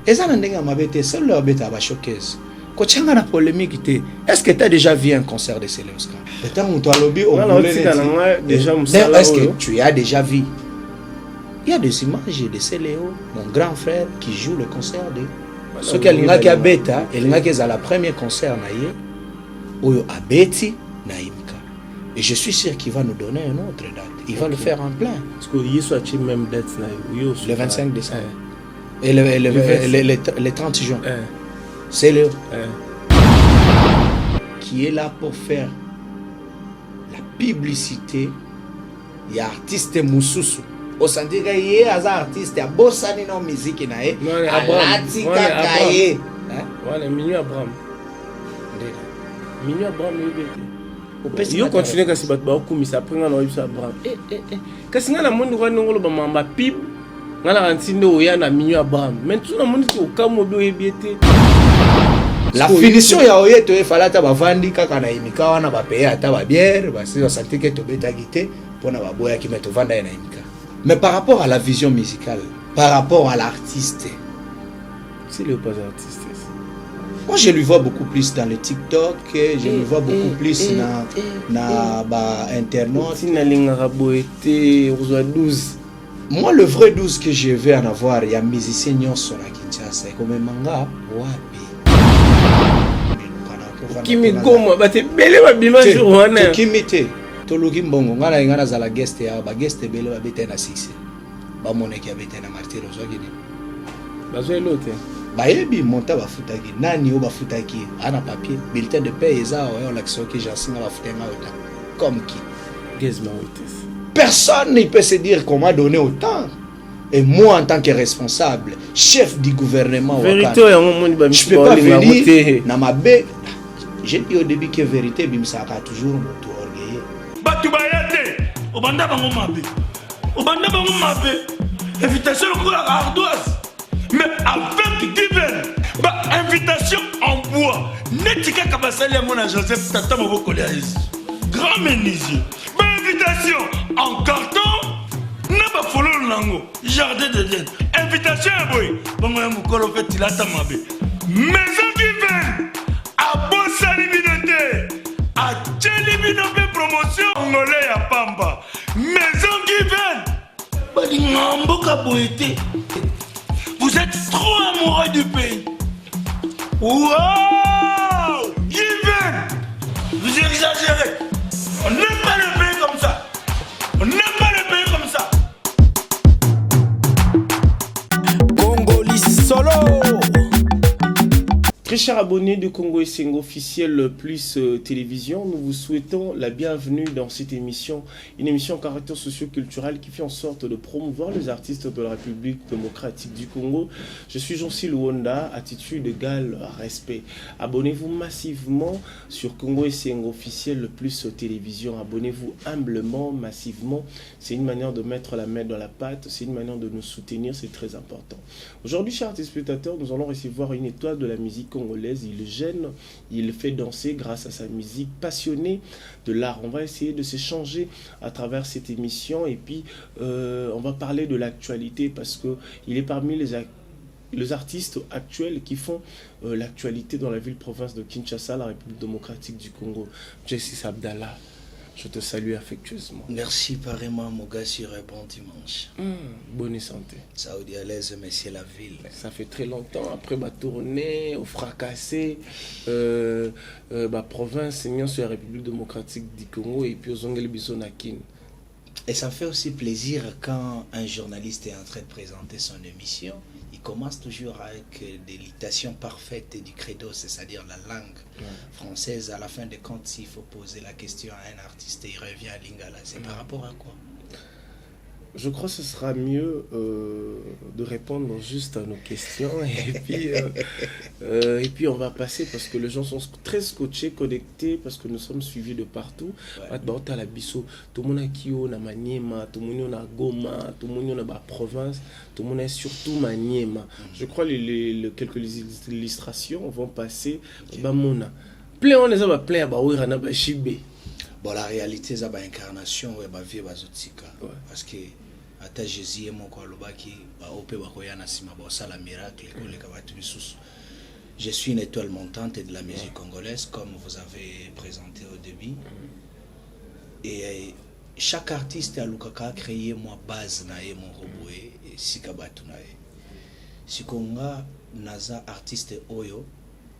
Et ça, c'est leur bête à la choqueuse. Quand tu as une polémique, est-ce que tu as déjà vu un concert de Célé Oscar? Est-ce que tu as déjà vu? Il y a des images de Céléo, mon grand frère, qui joue le concert de. Ce qu'elle n'a qu'à bêta, elle n'a qu'à la première concert naïe, ou à Betty Naïmka. Et je suis sûr qu'il va nous donner une autre date. Il va le faire en plein. Parce qu'il y a même date le 25 décembre. Et le 30 juin. C'est Léo qui est là pour faire la publicité. Il y a artiste Moussousou. Au senti que il y a des artistes, il y a bossani dans la musique. Il y a Abraham. Yo continue kasi bat ba okumisa prenga na yibisa Abraham. Kasi ngala monde kwa ngolo ba mamba pib. Ngala ntinde oya na Minyo Abraham. Maintenant monde ki okamo do ebiete. La finition ya oye to efalata bavandi kaka na imika wana ba payer ata ba bière, ba si santé que to beta gité pona ba boya ki meto vanda na imika. Mais par rapport à la vision musicale, par rapport à l'artiste, c'est le pas artiste. Moi, je lui vois beaucoup plus dans le TikTok, je lui vois beaucoup plus dans Internet. Moi, le vrai 12 que je vais en avoir, il y a musicien sur la Kinshasa, comme un manga, wapi. Kimi Goma, bate bele ba bima journée. Kimi te, toluki mbongo, ngana za la guest ya ba guest bele ba bete na 6. Ba moneki ya bete na Martin Ozogini. Bazo lote. Bayebi monta bafutaki nani o bafutaki ana papier bulletin de paie eza o l'action que j'enseigne bafutenga autant comme qui personne ne peut se dire qu'on m'a donné autant. Et moi en tant que responsable chef du gouvernement vérité je peux pas venir na mabe. J'ai dit au début que vérité bimsaka toujours moto orgueilleux batu bayate obanda bango mabe invitation ko la ardoise. Mais avec Given, invitation en bois. Netika Kabasali à mon Joseph Tata Moboko grand menuisier. Invitation en carton. N'a pas follow lango. Jardin de Dieu. Invitation à boy. Bon, moi, mon colo fait il a ta mabe. Maison Given. À Bossali Minoté. À Tchelibinope promotion. Angolais à Pamba. Maison Given. Badingambo Kaboete. Vous êtes trop amoureux du pays. Wow! Given! Vous exagérez. On n'aime pas le pays comme ça. On n'aime pas le pays comme ça. Congolais solo. Très chers abonnés de Congo Esengo officiel plus télévision, nous vous souhaitons la bienvenue dans cette émission, une émission à caractère socio-culturel qui fait en sorte de promouvoir les artistes de la République démocratique du Congo. Je suis Jean-Cy Luonda, attitude égale respect. Abonnez-vous massivement sur Congo Esengo officiel plus télévision. Abonnez-vous humblement, massivement. C'est une manière de mettre la main dans la pâte, c'est une manière de nous soutenir, c'est très important. Aujourd'hui, chers téléspectateurs, nous allons recevoir une étoile de la musique congolaise. Il gêne, il fait danser grâce à sa musique, passionné de l'art. On va essayer de s'échanger à travers cette émission et puis on va parler de l'actualité parce qu'il est parmi les artistes actuels qui font l'actualité dans la ville-province de Kinshasa, la République démocratique du Congo. Jessis Abdallah, je te salue affectueusement. Merci pareillement, mon gars, sur un bon dimanche. Bonne santé. Saoudi à l'aise, monsieur la ville. Ça fait très longtemps, après ma tournée, au fracassé, ma province, sur la République démocratique du Congo et puis aux Ongel Bisonakin. Et ça fait aussi plaisir quand un journaliste est en train de présenter son émission. Il commence toujours avec des licitations parfaites du credo, c'est-à-dire la langue française. À la fin de compte, s'il faut poser la question à un artiste, il revient à Lingala. C'est par rapport à quoi? Je crois que ce sera mieux de répondre juste à nos questions et puis on va passer parce que les gens sont très scotchés, connectés parce que nous sommes suivis de partout. Tout le monde a Kio, na Maniema, tout le monde a Goma, tout le monde a la province, tout le monde a surtout Maniema. Je crois que quelques illustrations vont passer. Bamona. Plein on les a plein à Baouira na Bachibé. Bon, la réalité, c'est l'incarnation de la vie. Parce que ata Jésus moko alobaki ba ope bakoya na sima ba sala miracle ko le kabatu bisusu. Je suis une étoile montante de la musique congolaise, comme vous avez présenté au début. Et chaque artiste à Lukaka a créé moi base nae mon robot et sikabatu nae. Sikonga naza artiste oyo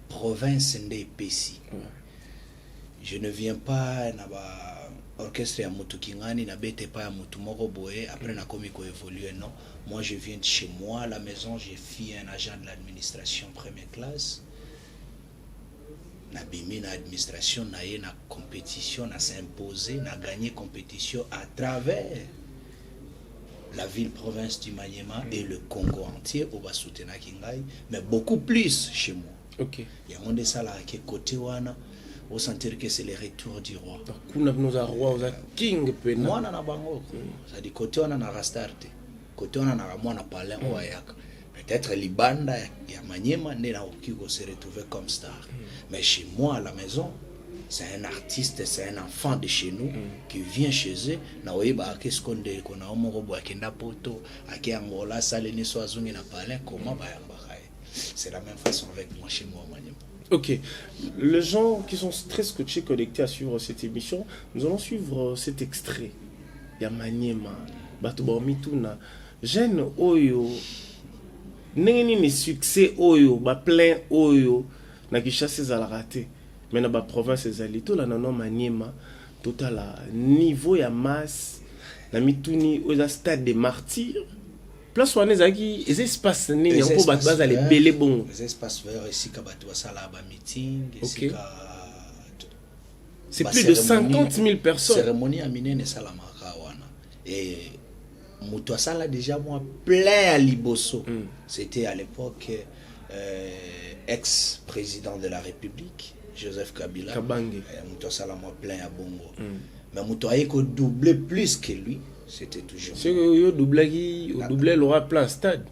province nde pesi. Je ne viens pas na ba orchestre ya mutu kingani na bete pas ya mutu moko boye après na komi ko évoluer non. Moi je viens de chez moi à la maison, j'ai fait un agent de l'administration première classe. Na bimi na administration na ye na compétition na s'imposer na gagner compétition à travers la ville province du Maniema et le Congo entier au Basutena Kingai, mais beaucoup plus chez moi. OK. Il y a monde ça là qui côté wana au sentir que c'est le retour du roi. Kuna nous a roi aux king pena. Moi na bango. Ça dit côté wana na rastarte. Côté wana na moi na parler wa yaka. Peut-être Libanda ya Maniema n'est là qui se retrouver comme star. Mais chez moi à la maison, c'est un artiste, c'est un enfant de chez nous qui vient chez eux. Na oiba qu'est-ce qu'on dit qu'on a omo robo akenda poto, aki angola saleni so azungi na parler comment ba yamba. C'est la même façon avec moi chez moi Maniema. OK. Les gens qui sont très scotchés, connectés à suivre cette émission, nous allons suivre cet extrait. Ya Maniema, Batuba Mituna, jeune oyo, nengeni ni succès oyo, ba plein oyo, na kishase za la raté. Mais na ba province ezali to la nanon Maniema, total niveau ya masse, na mituni oza stade des martyrs. Place wana ezaki les espaces nini on peut baza les belé bon. Les espaces verts ici ka batu sala ba meeting, ici ka c'est plus de 50 000 personnes. Cérémonie à Minene Salamaka wana. Et mutu sala déjà moi plein à Liboso. C'était à l'époque ex-président de la République Joseph Kabila. Kabange. Mutu sala moi plein à Bongo. Mais mutu a doublé plus que lui. C'était toujours. C'est que doublé l'aura plein stade.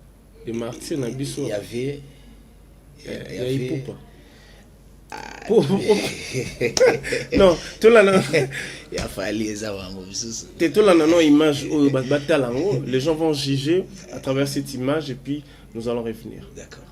Et Martin a dit ça. Il y avait. Non, tout là non. Il a fallu ça va moi. C'est tout là non image au batalango. Les gens vont juger à travers cette image et puis nous allons revenir. D'accord.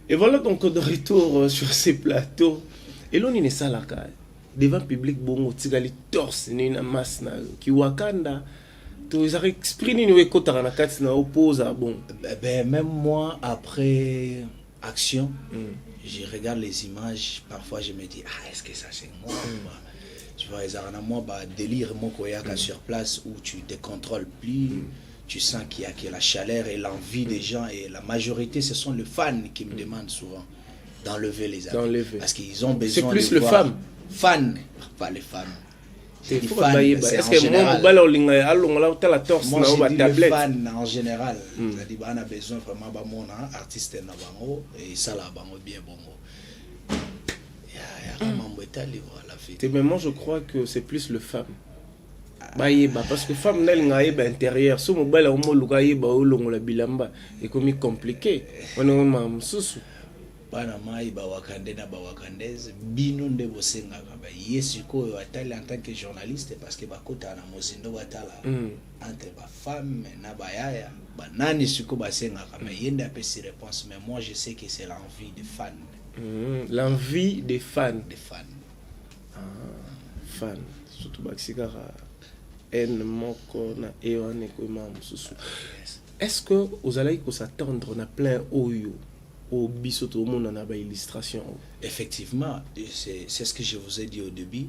Et voilà donc de retour sur ces plateaux. Et l'on est ça là, devant le public, bon, tigali torse, ni na masse na ki wakanda. Tu as exprimé une écoute à la carte na oppose à bon. Ben même moi après action, je regarde les images. Parfois je me dis est-ce que ça c'est moi? Tu vois, ils ont moi délire mon koyaka sur place où tu te contrôles plus. Tu sens qu'il y a que la chaleur et l'envie des gens, et la majorité ce sont les fans qui me demandent souvent d'enlever les habits parce qu'ils ont besoin. C'est plus le femme. Fans, pas les femmes. C'est des fans. Est-ce que moi je dis les fans en général. C'est-à-dire on a besoin vraiment de mon artiste na bango et ça là bango bien bongo. Mais moi je crois que c'est plus le femme. Bayeba parce que femme n'a pas intérieur. Si mon bel homme luka yeba ou la bilamba est comme compliqué. On est même sous. Bana mai ba wakande na ba wakandese bino nde bosenga ba yesiko atali en tant que journaliste parce que bakota na mozindo batala entre ba femme na ba yaya ba nani siko basenga ba yenda pe si réponse mais moi je sais que c'est l'envie des fans. L'envie des fans. Des fans. Ah, fans. Surtout Baxigara. Est-ce que vous allez s'attendre à plein oyo au bisoto au monde en a illustration? Effectivement, c'est ce que je vous ai dit au début.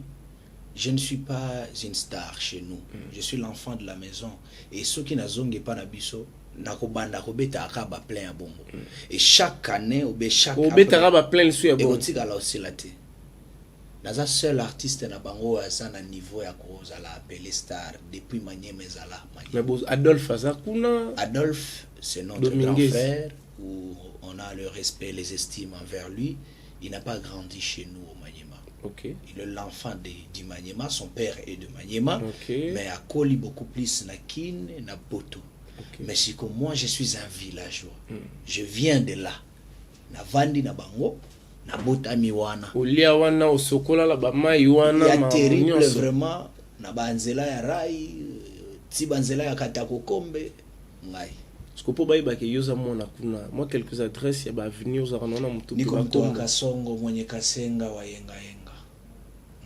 Je ne suis pas une star chez nous. Je suis l'enfant de la maison. Et ceux qui n'ont pas de biso, nakobanda kobeta akaba plein à bongo. Et chaque année, chaque année, plein le suya bongo. Naza seul artiste na bango asa na niveau ya koza la appelé star depuis Manyema ezala. Mais Adolphe Azakuna. Adolphe, c'est notre grand frère où on a le respect, les estimes envers lui. Il n'a pas grandi chez nous au Manyema. Okay. Il est l'enfant du Manyema, son père est de Manyema, okay. Mais à Koli beaucoup plus na Kin na Poto. Okay. Mais si comme moi je suis un villageois. Je viens de là. Na vandi na bango. Nabotami wana olia wana osokola la bamai wana ya terrible vraiment na banzela ya rai ti banzela ya katako kombe ngai skopo baiba ke yoza mona kuna moi quelques adresses ya ba avenue za kanona mtu niko mtoto Kasongo mwenye Kasenga wa yenga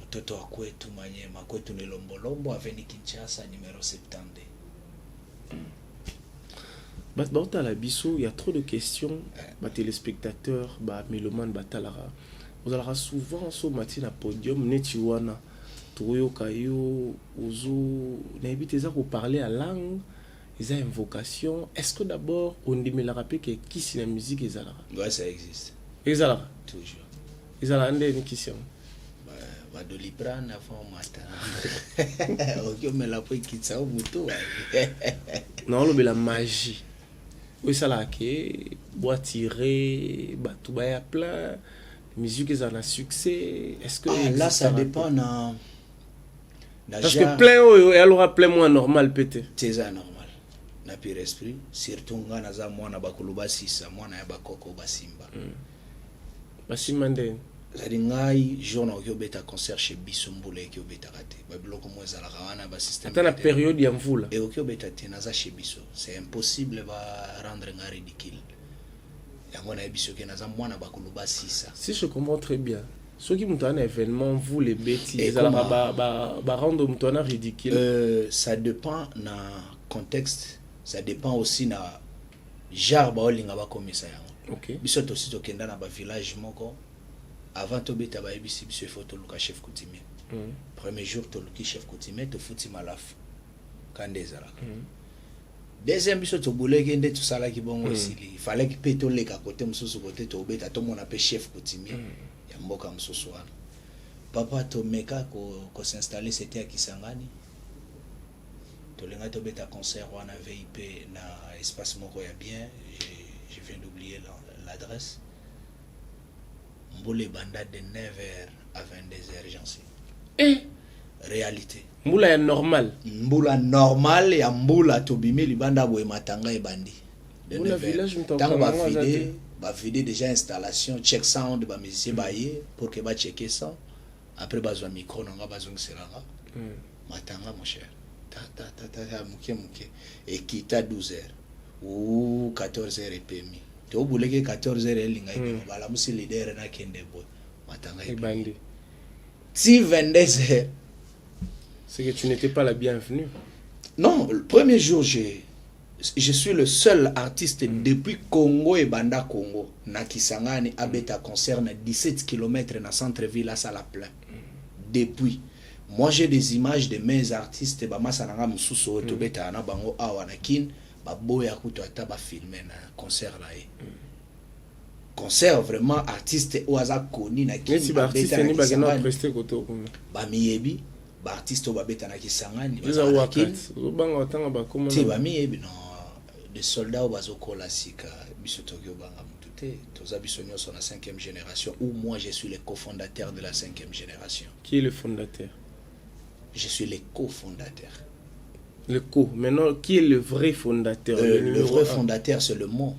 mtoto wa kwetu Manyema kwetu ni Lombolombo avenue Kinshasa numéro 70. La biso, il y a trop de questions. Téléspectateurs, mélomanes, talara. Vous allez souvent sur matin à podium, netiwana, toyo kayo, ozo, n'habitez pas pour parler à langue, ils ont invocation. Est-ce que d'abord on dit me la rappeler que qui c'est la musique ils alara? Ouais, ça existe. Ils alara. Toujours. Ils alara une question. Bah de l'Ibran avant matin. Ok, mais la pointe qui ça au mouton. Non, le la magie. Oui, ça là, qui bois tiré, tout bas à plein, musique ils ont un succès. Est-ce que là ça dépend na parce que plein oh, elle aura plein moins normal peut-être. C'est ça normal. Na pire esprit, surtout nga na za mwana bakuluba sisa, mwana ya bakoko basimba. Basimba ndeni. Zadi ngai journée au beta concert chez Bissombole qui au beta raté. Ba biloko mo ezala kawana ba système. Attends la période ya mvula. Et au beta tenaza chez Bisso. C'est impossible va rendre nga ridicule. Yango na biso ke naza mwana bakuluba sisa. Si je comprends très bien. Ceux qui montent un événement, vous les bêtises, ba rendre montant ridicule. Ça dépend na contexte, ça dépend aussi na genre ba olinga ba komisa yango. OK. Biso to si to kenda na ba village moko. Avant to beta ba ebisi biso photo luka chef coutumier. Premier jour to luki chef coutumier to futi malaf kande zala. Deuxième biso to bouleke nde to sala ki bongo sili. Il fallait que peto leka côté mususu côté to beta to mona pe chef coutumier ya mboka mususu wana. Papa to meka ko s'installer c'était à Kisangani. To lenga to beta concert wana VIP na espace moko ya bien, je viens d'oublier l'adresse. Mboule banda de 9h à 22h, j'en sais. Réalité. Mboula est normal. Mboula normal et mboula tobimi libanda boye matanga e bandi. De 9h. Tant va vider déjà installation, check sound, ba musicien baye pour que ba checker ça. Après ba zo micro nanga ba zo nselanga. Matanga mon cher. Ta muke. Et quitte à 12h ou 14h et PMI. To bouleke 14h elinga ibe bala musi leader na kende boy matanga ibandi si 22h c'est que tu n'étais pas la bienvenue. Non, le premier jour je suis le seul artiste depuis Congo et Banda Congo na Kisangani abeta concert na 17 km na centre-ville à sala plein. Depuis moi j'ai des images de mes artistes ba masananga mususu to beta na bango awa na kin ba boya kuto ata ba filmer na concert là concert vraiment artiste oaza koni na kin si ba artiste ni ba gena prester koto ba miyebi ba artiste ba beta na Kisangani ba wakat banga otanga ba koma ti ba miyebi non des soldats bazo kola sika biso tokyo banga mutute toza biso nyoso na 5e génération où moi je suis le cofondateur de la 5e génération. Qui est le fondateur? Je suis le cofondateur. Le co. Maintenant, qui est le vrai fondateur? Le vrai fondateur, c'est le mot.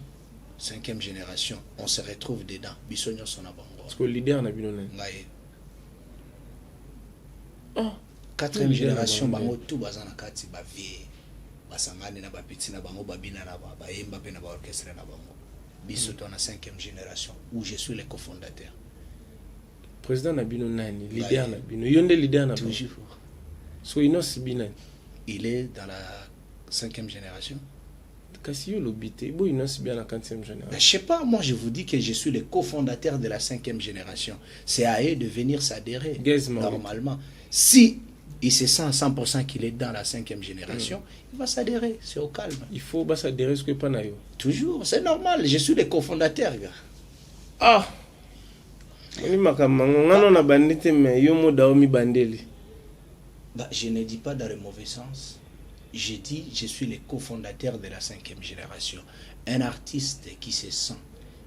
5e génération. On se retrouve dedans. Bisogno son abango. Parce que le leader n'a pas eu. 4e génération, bango tout bazana kati ba vie. Basangane na ba petit na bango babina na ba yemba pe na ba orchestre na bango. Biso to na 5e génération où je suis le cofondateur. Président Nabino nani, leader Nabino. Yonde leader Nabino. Toujours. So Inos Binan. Il est dans la 5e génération. Kasi yo lobité, bo Inos bien la 4e génération. Je sais pas, moi je vous dis que je suis le cofondateur de la 5e génération. C'est à eux de venir s'adhérer. Normalement. Si il se sent à 100% qu'il est dans la 5e génération, il va s'adhérer, c'est au calme. Il faut s'adhérer ce que pas nayo. Toujours, c'est normal, je suis le cofondateur, gars. Ah. Je ne dis pas dans le mauvais sens. Je dis, je suis le cofondateur de la 5e génération. Un artiste qui se sent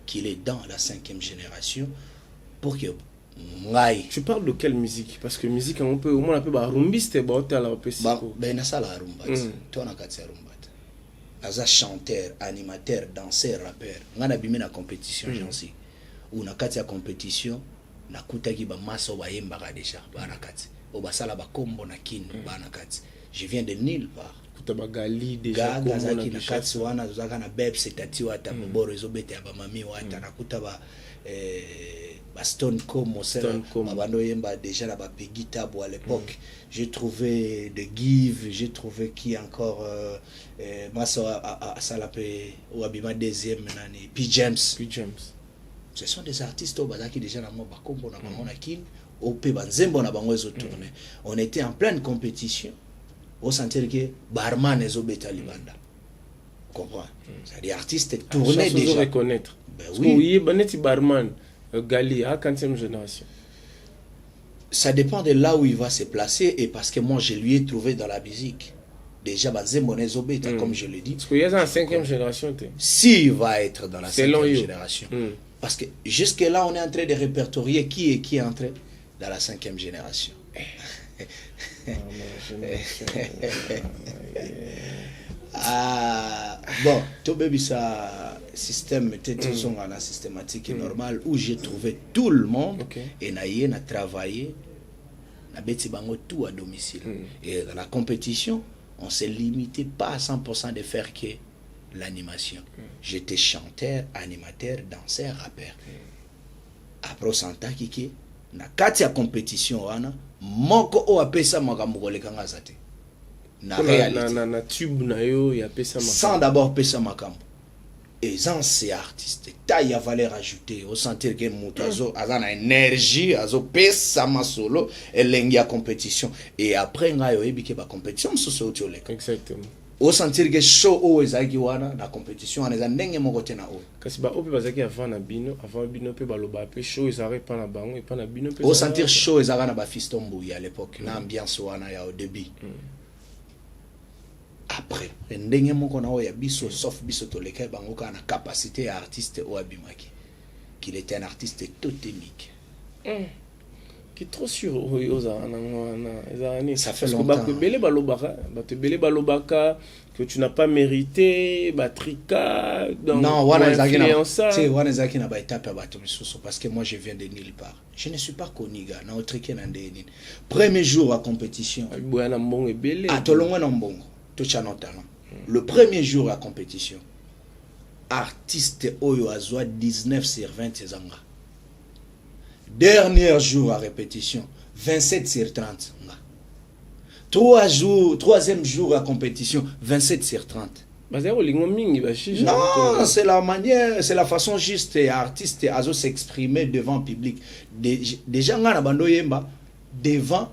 qu'il est dans la 5e génération pour que... Tu parles de quelle musique? Parce que musique, on peut au moins un peu rumbiste, ben ça la rumba. Toi na katsa rumba. Aza chanteur, animateur, danseur, rappeur. Ngana bimé na compétition jansi. Ou na katsa compétition na kutaki ba maso ba yemba ka déjà ba na katsa. O ba sala ba kombo na kin ba na katsa. Je viens de nulle part. Kutaba gali déjà kombo na katsa wana zaka na beb setati wata boro ezobete ba mami wata na kutaba Stone comme Mabando Yemba déjà là-bas Peggy Tabo à l'époque. J'ai trouvé de Give, j'ai trouvé qui encore Maso à Salapé ou Abima deuxième nani P James. Ce sont des artistes au Bazaki déjà dans mon bakombo na bango na kin au pe banzembo na bango ezo tourner. On était en pleine compétition. Au sentir que barman ezo beta libanda. Comprends? C'est-à-dire artistes tournaient déjà. Reconnaître. Ben oui. Baneti barman Gali à 4e génération. Ça dépend de là où il va se placer et parce que moi je lui ai trouvé dans la musique. Déjà comme je le dis. Parce qu'il y a une 5e génération. S'il va être dans la 5e génération. Parce que jusque là on est en train de répertorier qui est entré dans la 5e génération. Bon, tout baby ça système toujours en systématique et normal où j'ai trouvé tout le monde et n'a travaillé n'a bêti bango tout à domicile et dans la compétition on s'est limité pas à 100% de faire que l'animation. J'étais chanteur, animateur, danseur, rappeur. Après santa kiki na kati ya compétition wana moko o apesa makambo kolekanga zate. Na réalité. Sans d'abord pesa makambo. Et ces artistes, taille à valeur ajoutée, au sentir que Moutazo a une énergie, a pesa ma solo, et l'engia compétition. Et après, on a eu la compétition, exactement. Au sentir que show o ezaki wana na compétition, on a ndenge moko te na o. Kasi ba opi bazaki avant bino pe baloba pe show ezaki pa na bango et pa na bino pe. Au sentir show ezaka na ba Fiston Mbuyi à l'époque, na ambiance wana ya au début. Après ndenge moko na oya biso sauf biso toleka bango kana capacité à artiste o abimaki qu'il était un artiste totémique qui est trop sûr ça fait longtemps que tu n'as pas mérité batrika donc non wana zaki na ba étape ba tomisoso parce que moi je viens de nulle part, je ne suis pas connu gars na otrike na ndeni premier jour à compétition boya mbongo ebele atolongwa na mbongo. Le premier jour à compétition, artiste Oyo Azwa 19 sur 20 zanga. Dernier jour à répétition, 27 sur 30. Troisième jour à compétition, 27 sur 30. Non, c'est la manière, c'est la façon juste et artiste Azo s'exprimer devant le public. Déjà, on a yemba devant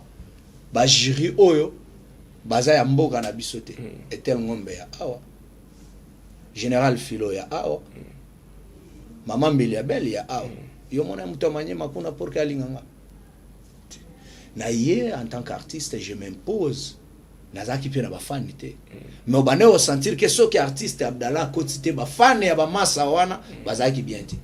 le jury Oyo. Baza ya mboka na bisote etel ngombe ya awa général Philo ya awa mama mbili ya belle ya awa yo mona mutamanye makuna pour kalinganga na ye en tant qu'artiste je m'impose nazaki pe na ba fan té mais obane au sentir que ce qui artiste Abdallah Kotite ba fan ya ba massa wana bazaki bien té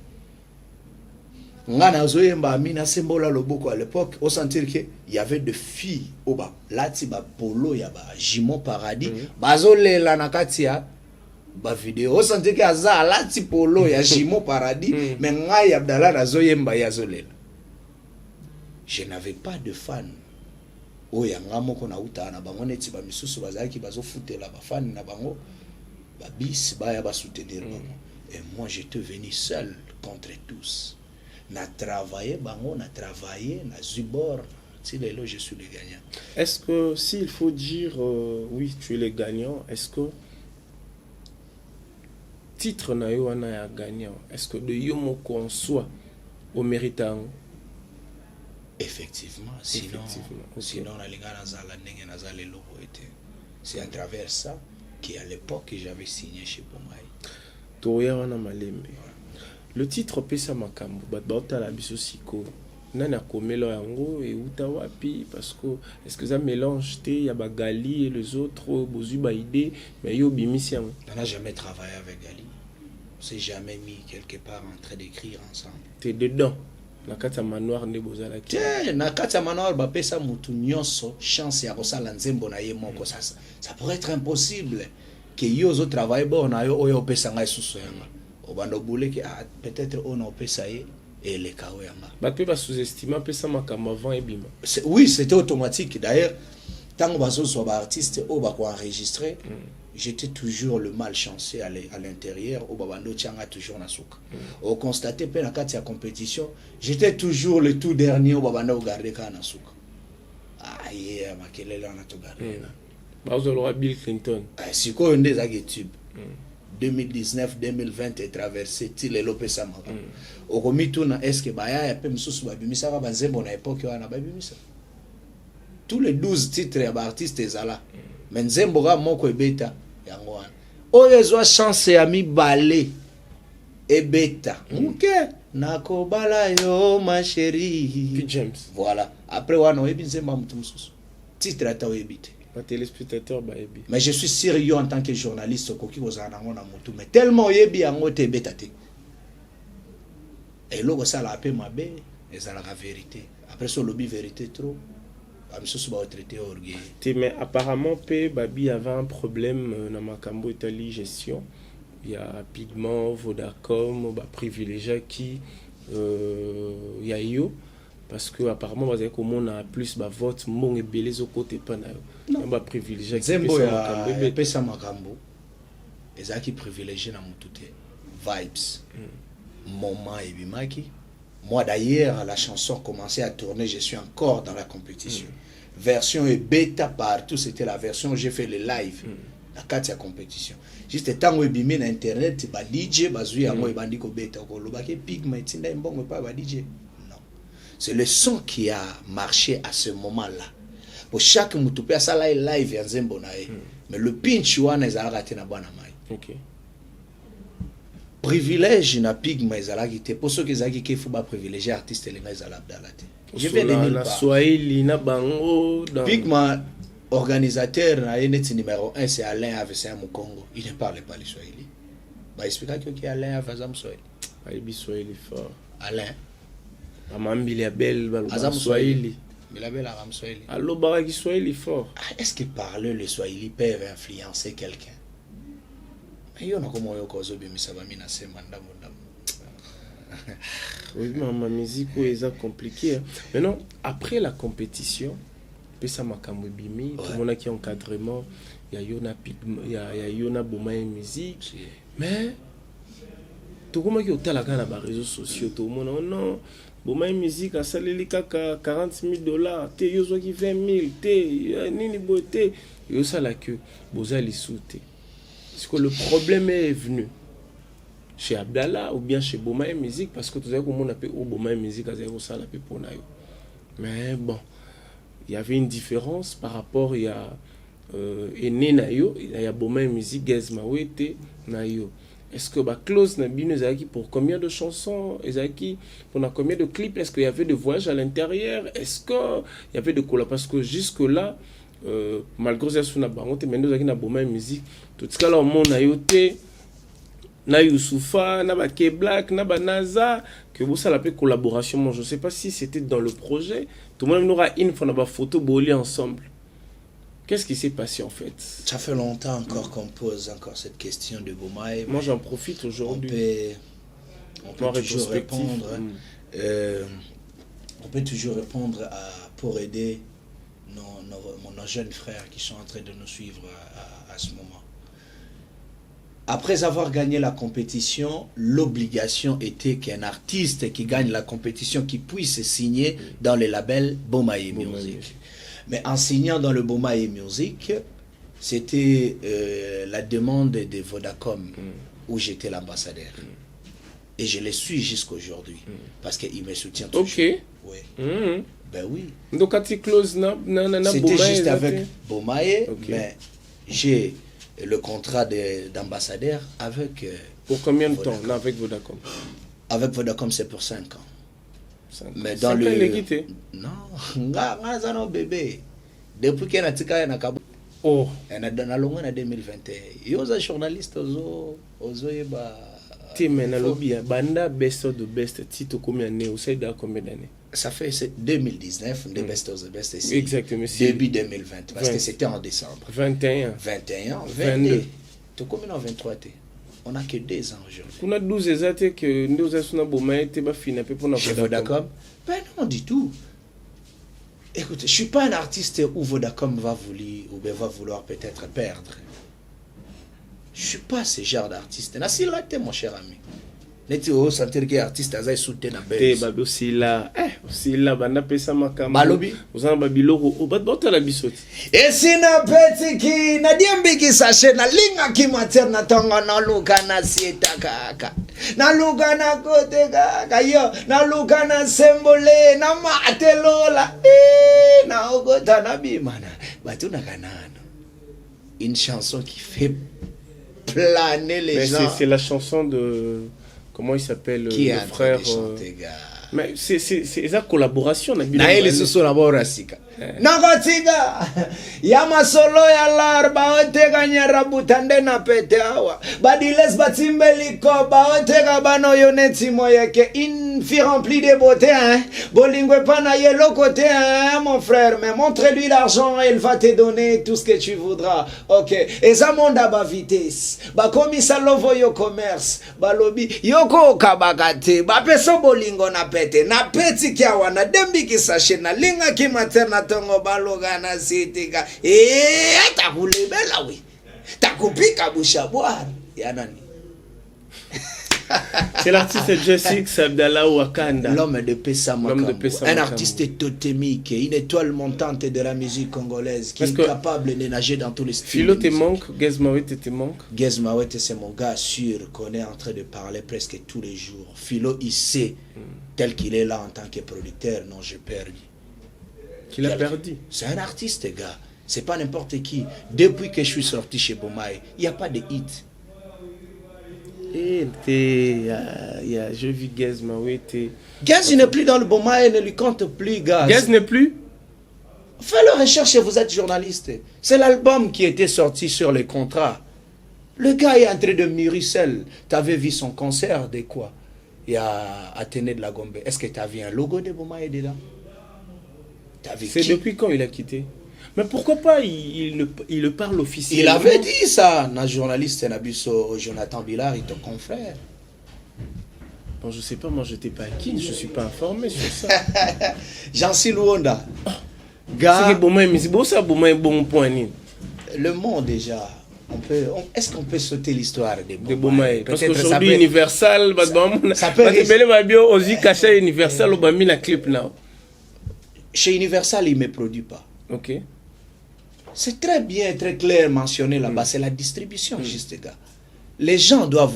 ngana zoyemba Amina Sembola Loboko à l'époque, on sentir que il y avait des filles au bas là ti ba polo ya ba Jimon Paradis bazole la nakatia ba vidéo on sentir que aza là ti polo ya Jimon Paradis mais ngai Abdallah na zoyemba ya zolela. Je n'avais pas de fan. Oh yanga moko na uta na bango neti ba misusu bazaki bazo futela ba fan na bango ba bis ba ya ba soutenir bango. Et moi j'étais venu seul contre tous. Na travaillé bango, na travaillé, na zubor. Si les je suis le gagnant. Est-ce que s'il faut dire oui, tu es le gagnant, est-ce que titre na yo na ya gagnant, est-ce que de yo moko en soi au méritant? Effectivement, sinon okay. Sinon na linga na zala ndenge na zala lobo était. C'est à travers ça qu'à l'époque j'avais signé chez Pomai. Toya wana malembe. Le titre Pesa Makambo, Batbauta la Bisosiko, Nana Komelo Yango et Utawapi, parce que est-ce que ça mélange T, Yaba Gali et les autres, Bozuba Ide, mais Yo Bimisian. On n'a jamais travaillé avec Gali. On s'est jamais mis quelque part en train d'écrire ensemble. T'es dedans. Nakata Manoir ne bozala ki. Nakata Manoir ba pesa mutu nyonso chance ya kosala nzembo na ye moko sasa. Ça pourrait être impossible que yo zo travailler bon na yo oyo pesa ngai susu yanga. Obando boule que peut-être on a pesa ye et les kawe yanga. Ba pe ba sous-estimer pesa makamba avant et bima. Oui, c'était automatique d'ailleurs. Tant que bazo so ba artiste o ba ko enregistrer, j'étais toujours le malchanceux à l'intérieur, au babando tianga toujours na souka. Au constater pe na kati ya compétition, j'étais toujours le tout dernier au babando garder ka na souka. Ah yeah, makelele na to garder. Bazo le roi Bill Clinton. Si ko ndé za YouTube. 2019 2020 est traversé tile lopesa maka. Au komituna est-ce que baya ya pe msusu babimisa ka banzembo na époque wana babimisa. Tous les 12 titres ya artistes ezala. Mais nzembo ga moko ebeta yango wana. Oyo ezwa chance ya mibale ebeta. OK. Nakobala yo ma chérie. James. Voilà. Après wana oyebi nzembo mutu msusu. Titre ata oyebite. Les téléspectateurs baebi. Mais je suis sérieux en tant que journaliste koki kozana ngo na mutu mais tellement oyebi yango te ebeta te. Et loko sala pe mabe ezala la vérité. Après so lobby vérité trop. Mais apparemment, Babi avait un problème dans Makambo Italie gestion. Il y a Pigment, Vodacom, privilégié qui il y a eu parce que apparemment on a plus vote mon et belé au côté pas na privilégié Zembo ya pesa Makambo ezaki privilégié na mutute vibes moment et bimaki. Moi d'ailleurs, la chanson commençait à tourner, je suis encore dans la compétition. Version et bêta partout, c'était la version, j'ai fait le live. La carte compétition. Juste tant que bimé na internet, ba DJ, bazui à moi bandiko bêta ko lobake Pigment tinda mbongo pas ba DJ. Non. C'est le son qui a marché à ce moment-là. Pour chaque mutupe à ça là live ya nzembo na e. Mais le pinch wana ezalaka te na bana mai. OK. Privilège na Pigment ezalaki te pour ceux qui ezalaki ke faut ba privilégier artiste lenga ezala Abdallah te. Je viens de nulle part. Swahili na bango dans Pigment organisateur na net numéro 1 c'est Alain Avessin Mukongo. Il ne parle pas le Swahili. Ba expliquer que Alain Avessin Swahili. Alibi Swahili fort. Alain Amambili ya bel ba Swahili. Bilabel Aram Swahili. Allo baraki Swahili fort. Est-ce que parler le Swahili peut influencer quelqu'un? Yo na komo yo kozo bimisa ba mina sema ndamu. Oui, ma musique est compliquée. Maintenant, après la compétition, Pesa Makambo Bimi, tout le monde qui a encadrement, il y a Yona Pigment, il y a Yona Bomaye musique, mais tout le monde qui a la les réseaux sociaux, tout le monde non, Bomaye musique a salé kaka $40,000, te yozo qui 20,000, te nini bote, yo ça la queue, boza les souté. Parce que le problème est venu chez Abdallah ou bien chez Bomaye Musique parce que tout ça comme on appelle Bomaye Musique à 0 ça la pour nayo. Mais bon, il y avait une différence par rapport il y a Ene nayo, il y a Bomaye Musique Gezma Wete nayo. Est-ce que ba close na bino ezaki pour combien de chansons, ezaki pour combien de clips, est-ce qu'il y avait de voyages à l'intérieur, est-ce que il y avait de colla parce que jusque là malgré ça sous na bango te mendo ezaki na Bomaye Musique tout ce cas là au monde nayo te na Youssoufa, na Baké Black, na Banaza, que vous ça l'appelle collaboration. Moi, je ne sais pas si c'était dans le projet. Tout le monde aura une fois dans photo bolée ensemble. Qu'est-ce qui s'est passé en fait? Ça fait longtemps encore qu'on pose encore cette question de Bomaye. Moi, j'en profite aujourd'hui. On peut toujours répondre. On peut toujours répondre pour aider nos jeunes frères qui sont en train de nous suivre à ce moment. Après avoir gagné la compétition, l'obligation était qu'un artiste qui gagne la compétition qui puisse signer dans le label Bomaye Music. Mais en signant dans le Bomaye Music, c'était la demande de Vodacom où j'étais l'ambassadeur. Et je les suis jusqu'à aujourd'hui parce qu'il me soutient toujours. Ok. Oui. Ben oui. Donc, quand tu closes, c'était juste avec Bomaye, mais j'ai le contrat d'ambassadeur avec... pour combien de temps avec Vodacom? Avec Vodacom, c'est pour 5 ans. 5 ans. Mais dans le... il est quitté? Non, non, bébé. Depuis qu'il y a un cabo. Oh. On a donné en 2021. Il y a un journaliste Banda Best of the Best, Tito combien d'années? Vous savez combien d'années? Ça fait 2019, de Best of the Best ici. Exactement. Début 2020, parce que c'était en décembre. 21. 21, 22. Tu combien en 23? On n'a que 2 ans aujourd'hui. On a 12 ans que nous avons fini pour chez Vodacom. Ben non, du tout. Écoute, je ne suis pas un artiste où Vodacom va vouloir peut-être perdre. Je ne suis pas ce genre d'artiste. C'est là, mon cher ami. Tu vas sentir que l'artiste a soutenu la belle. Aussi là, banda pesa makamba. Balobi. Vous en avez biloko au bas de la bisoti. Et si na petit qui na diambi qui sache na linga qui mater na tonga na luka na sieta kaka. Na luka na kote kaka yo, na luka na sembole na matelola. Na ogota na bimana. Batu na kanano. Une chanson qui fait planer les gens. C'est la chanson de... Comment il s'appelle le frère mais c'est la collaboration na ile soso na bora sika nakotika ya masolo ya larba oteka nyara butande na pete awa badiles batimbeliko ba oteka bano yoneti moyeke une fille remplie de beauté hein bolingwe pana yelo côté hein mon frère mais montre-lui l'argent elle va te donner tout ce que tu voudras. OK et ça monda ba vitesse ba komisa lovo yo commerce balobi yoko kabakate ba peso bolingo na na peti kia wana dembi kisashe na linga ki materna tongo baloga na sitika atakulebela we takupika bushabwara ya nani. C'est l'artiste Jessix Abdallah Wakanda, l'homme de Pessa Makambo, un artiste totémique, une étoile montante de la musique congolaise qui est capable de nager dans tous les styles. Philo te manque, Gez Mawete te manque. Gez Mawete c'est mon gars sûr qu'on est en train de parler presque tous les jours. Philo il sait tel qu'il est là en tant que producteur, non j'ai perdu. Qu'il a perdu. C'est un artiste gars, c'est pas n'importe qui. Depuis que je suis sorti chez Bomaye, il n'y a pas de hit. Je vis Gez Mawete. Gez n'est plus dans le Bomaye, ne lui compte plus, gars. Gez n'est plus. Faites la recherche et vous êtes journaliste. C'est l'album qui était sorti sur les contrats. Le gars est en train de mûrissel. Tu avais vu son concert de quoi? Il y a Athénée de la Gombe. Est-ce que tu as vu un logo de Bomaye dedans? C'est depuis quand il a quitté? Mais pourquoi pas il le parle officiellement? Il avait dit ça, un journaliste, Jonathan Billard, il est ton confrère. Bon, je sais pas, moi je n'étais pas qui, je suis pas informé sur ça. Jean-Cy Luonda. Gars. C'est bon ça, bon point. Le monde déjà. Est-ce qu'on peut sauter l'histoire de Bomaye? Parce qu'aujourd'hui, Universal, ça peut cacher Universal au Bami la clip là. Chez Universal, il ne me produit pas. Ok. C'est très bien, très clair mentionné là-bas. C'est la distribution, juste, gars. Les gens doivent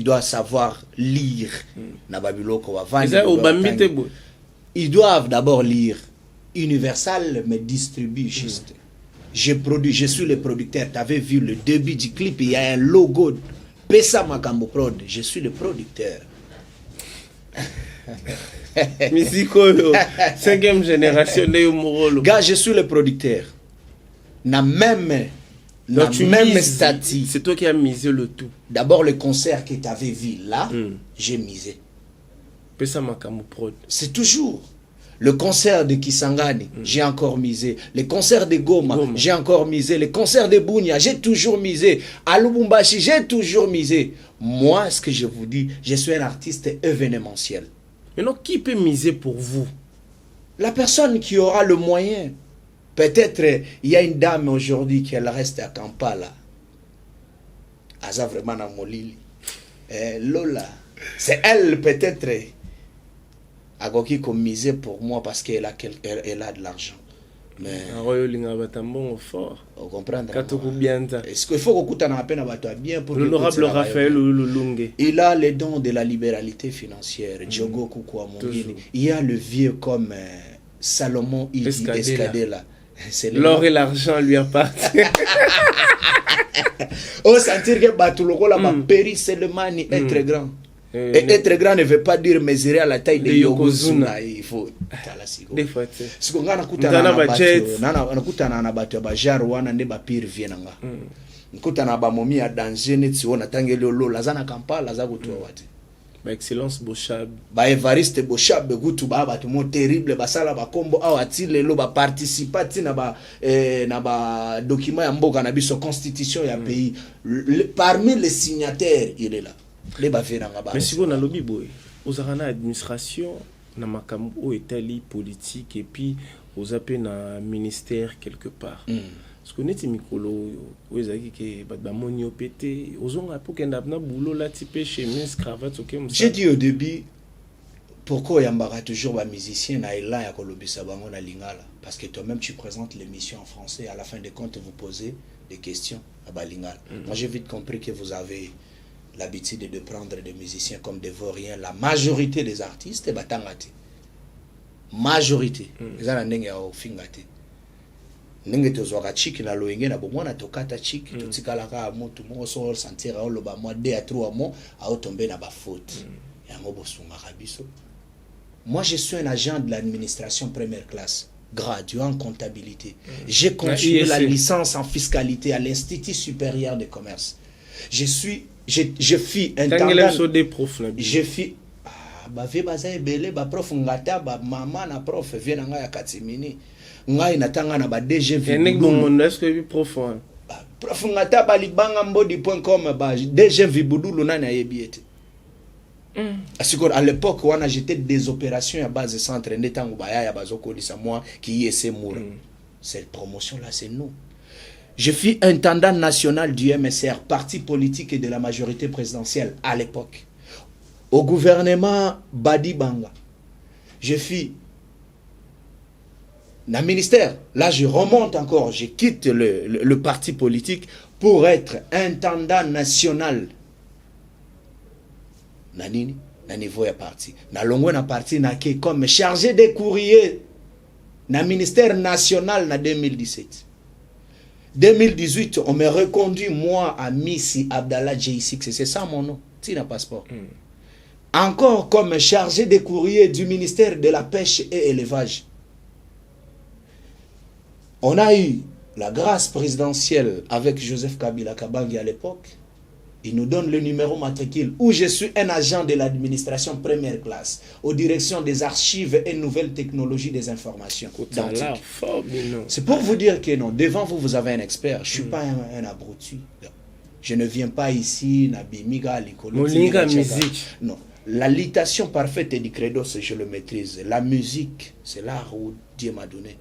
doivent savoir lire. Ils doivent d'abord lire. Universal me distribue juste. Je suis le producteur. Tu avais vu le début du clip, il y a un logo. Pessa Makambo Prod. Je suis le producteur. Musico, 5e génération de Morolo. Gars, je suis le producteur. Na même Donc tu même mises, statut. c'est toi qui as misé le tout. D'abord, le concert que tu avais vu là, j'ai misé. Pesa Makambo Prod. C'est toujours. Le concert de Kisangani, j'ai encore misé. Les concerts de Goma, j'ai encore misé. Les concerts de Bunia, j'ai toujours misé. À Lubumbashi, j'ai toujours misé. Moi, ce que je vous dis, je suis un artiste événementiel. Maintenant, qui peut miser pour vous? La personne qui aura le moyen. Peut-être, il y a une dame aujourd'hui qui elle reste à Kampala. Aza vraiment dans Molili. Lola. C'est elle peut-être. Agoki comme misé pour moi parce qu'elle a, elle a de l'argent. Mais vous comprenez? Est-ce qu'il faut qu'on ait peine à bien pour l'honorable Raphaël Lulunge. Il a les dons de la libéralité financière. Diogo Koukoua Mongini. Il y a le vieux comme Salomon Idi Escadela. L'or et l'argent lui appartiennent. On sentir que Batuloko là péri seulement ni être grand. Et être grand ne veut pas dire mesurer à la taille de Yokozuna. Il faut des fois ce qu'on a nakutana na bato ya bajar wana nde ba pire vienanga. Nkutana ba momi ya danger neti ona tangeli lo lazana Kampala za kutoa wate. Ba excellence Bochab, ba Evariste Bochab gutu ba bato mo terrible basala ba kombo awa ti lelo ba participer na ba document ya mboka na biso constitution ya pays. Parmi les signataires il est là. Mais si vous avez lobby boy, vous avez une administration, na makambo Italie politique et puis vous avez un ministère quelque part. Parce que nous mikolo, vous avez que ba monio pété, vous avez pour qu'un abna boulot là type chemise cravate OK. J'ai dit au début pourquoi yambara toujours ba musicien na ila ya kolobisa bango na lingala parce que toi-même tu présentes l'émission en français, à la fin des comptes vous posez des questions à balingala. Moi j'ai vite compris que vous avez l'habitude de prendre des musiciens comme des vauriens. La majorité des artistes est batangate. Majorité. Ils ont ndenge ya ofingate. Ndenge tozwaka chiki na loenge na bomona tokata chiki totikala ka moto mo so sentir a loba moi 2 à 3 mois a tomber na ba faute. Yango bosunga kabiso. Moi je suis un agent de l'administration première classe, gradué en comptabilité. J'ai continué la licence en fiscalité à l'Institut supérieur de commerce. Je fis intendant. Je fis bave baza ebele ba prof ngata ba mama na prof vient nga ya Katimini. Ngai natanga na ba DG Vibudulu. Est-ce que prof prof ngata ba libanga mbodi.com ba DG Vibudulu nani ayebiete. À l'époque on a jeté des opérations à base de centre netango baya ya bazoko lisa moi qui essaie mourir. Cette promotion là c'est nous. Je fus intendant national du MSR, parti politique et de la majorité présidentielle à l'époque. Au gouvernement Badi Banga. Je fus dans le ministère. Là, je remonte encore. Je quitte le parti politique pour être intendant national. Nanini, na niveau ya parti. Na longo na parti na ke comme chargé des courriers na ministère national na 2017. 2018, on me reconduit, moi, à Missy Abdallah J6. C'est ça mon nom. C'est un passeport. Encore comme chargé des courriers du ministère de la Pêche et Élevage. On a eu la grâce présidentielle avec Joseph Kabila Kabangi à l'époque. Il nous donne le numéro matricule où je suis un agent de l'administration première classe aux directions des archives et nouvelles technologies des informations. C'est pour vous dire que non, devant vous, vous avez un expert. Je ne suis pas un abruti. Je ne viens pas ici, Nabimiga, musique. Non. La litation parfaite et du credo, je le maîtrise. La musique, c'est l'art où Dieu m'a donné.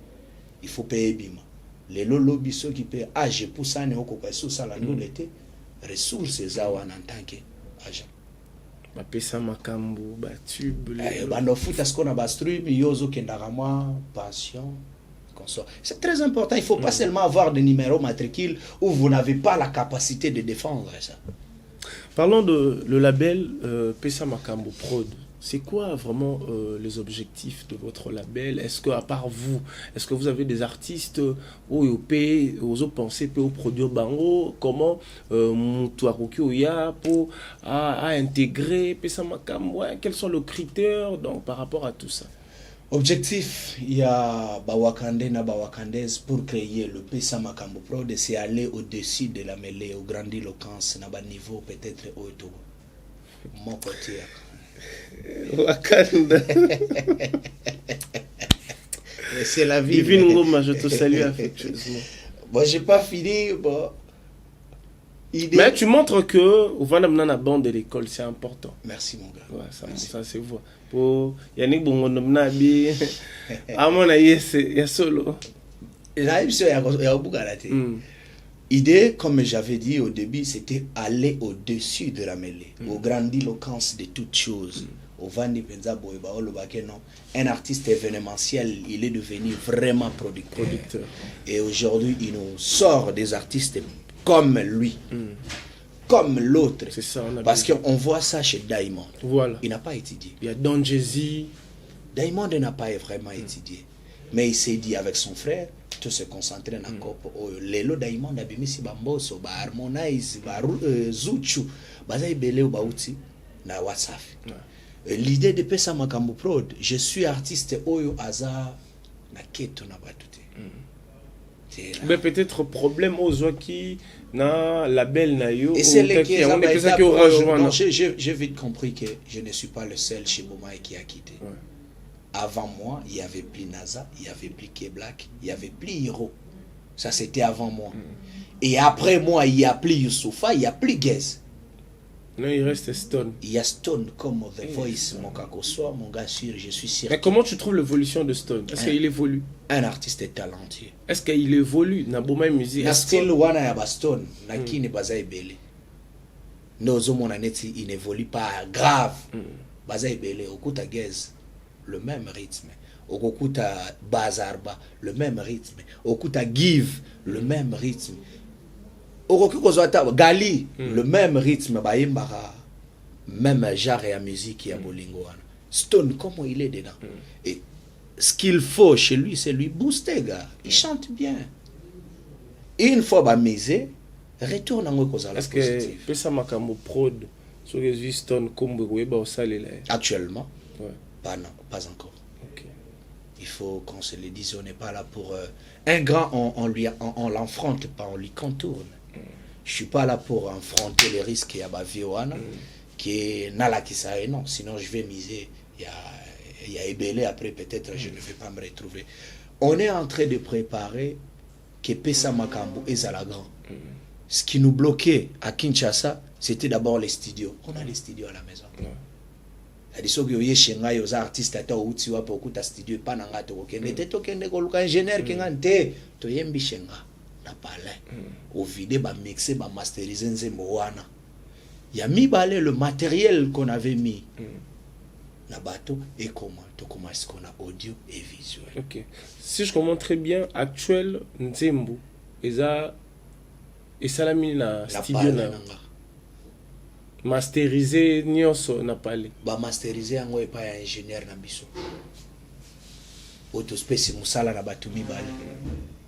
Il faut payer Bima. Les lobbies, ceux qui paient, j'ai poussé un sous ça, la l'été. Ressources en tant qu'agent. Ba pesa makambo ba tube ba no futa ce qu'on a ba stream yozo kendarama passion consort. C'est très important, il faut pas seulement avoir des numéros matricules où vous n'avez pas la capacité de défendre ça. Parlons de le label Pesa Makambo Prod. C'est quoi vraiment les objectifs de votre label? Est-ce que à part vous, est-ce que vous avez des artistes où vous pensez pour produire bango? Comment Moutuaruki Oya pour à intégrer Pesa Makambo? Quels sont les critères donc par rapport à tout ça? Objectif, il y a Bawakande na Bawakandaise pour créer le Pesa Makambo Prod, c'est aller au-dessus de la mêlée, au grandiloquence, na bas niveau peut-être au tout. Mon côté. Wakanda. C'est la vie. Divine Ngoma, je te salue affectueusement. Bon, j'ai pas fini. Bon. Mais tu montres que au Vanamna bande de l'école, c'est important. Merci mon gars. Ouais, ça c'est vrai. Pour Yannick Bongondomna bi à mon avis c'est solo. Idée, comme j'avais dit au début, c'était aller au-dessus de la mêlée, au grandiloquence de toutes choses. Au Vandi Penza Boeba, un artiste événementiel, il est devenu vraiment producteur. Et aujourd'hui, il nous sort des artistes comme lui, comme l'autre. C'est ça, parce qu'on voit ça chez Diamond. Voilà. Il n'a pas étudié. Il y a Don Jay-Z. Diamond n'a pas vraiment étudié. Mais il s'est dit avec son frère, tout se concentrer dans la COP. Lelo Diamond a bimi si Bamboso, ba Harmonize, ba Zuchu, baza ibele ou bauti na WhatsApp. L'idée de Pesa Makambo Prod, je suis artiste Oyo Aza na keto na batute. Mais peut-être problème aux gens qui na label na yo. Et c'est les qui j'ai vite compris que je ne suis pas le seul chez Bomaï qui a quitté. Ouais. Avant moi, il y avait plus NASA, il y avait plus K-Black, il y avait plus Hiro. Ça c'était avant moi. Et après moi, il y a plus Youssoufa, il y a plus Gez. Non, il reste Stone. Il y a Stone comme The Voice, mon Kakosoa, mon gars sûr, je suis sûr. Mais comment tu trouves l'évolution de Stone? Est-ce qu'il évolue? Un artiste talentueux. Est-ce qu'il évolue dans Bomaï musique? Na still wana ya Stone, na kini baza ibele. Nozo mon aneti, il n'évolue pas grave. Baza ibele, okuta Gez, le même rythme. Okuta Bazarba, le même rythme. Okuta Give, le même rythme. Gali, le même rythme, même genre et musique et bolingo. Stone, comment il est dedans. Et ce qu'il faut chez lui, c'est lui booster, gars. Il chante bien. Une fois misé, retourne en cause à la positive. Est-ce que Pesa Makambo Prod, sur les Stone, comme au salé actuellement, pas encore. Okay. Il faut qu'on se le dise, on n'est pas là pour un grand, on l'enfronte pas, on lui contourne. Je suis pas là pour affronter les risques à Bavioana, qui est Nala qui ça et non, sinon je vais miser. Il y a Ebele, après peut-être je ne vais pas me retrouver. On est en train de préparer que Pesa Makambo et Zalagrand. Ce qui nous bloquait à Kinshasa, c'était d'abord les studios. On a les studios à la maison. Il y a des artistes qui ont beaucoup de studios. Il y a des ingénieurs qui ont des na palais au vide ba mixer ba masteriser nzembo wana ya mi balé le matériel qu'on avait mis na bateau et comment est-ce qu'on a audio et visuel. OK. Si je comprends très bien, actuel nzembo eza et salami na studio na masteriser nyonso na palais ba masteriser ngo pa ya ingénieur na biso auto space musala na batu mi balé.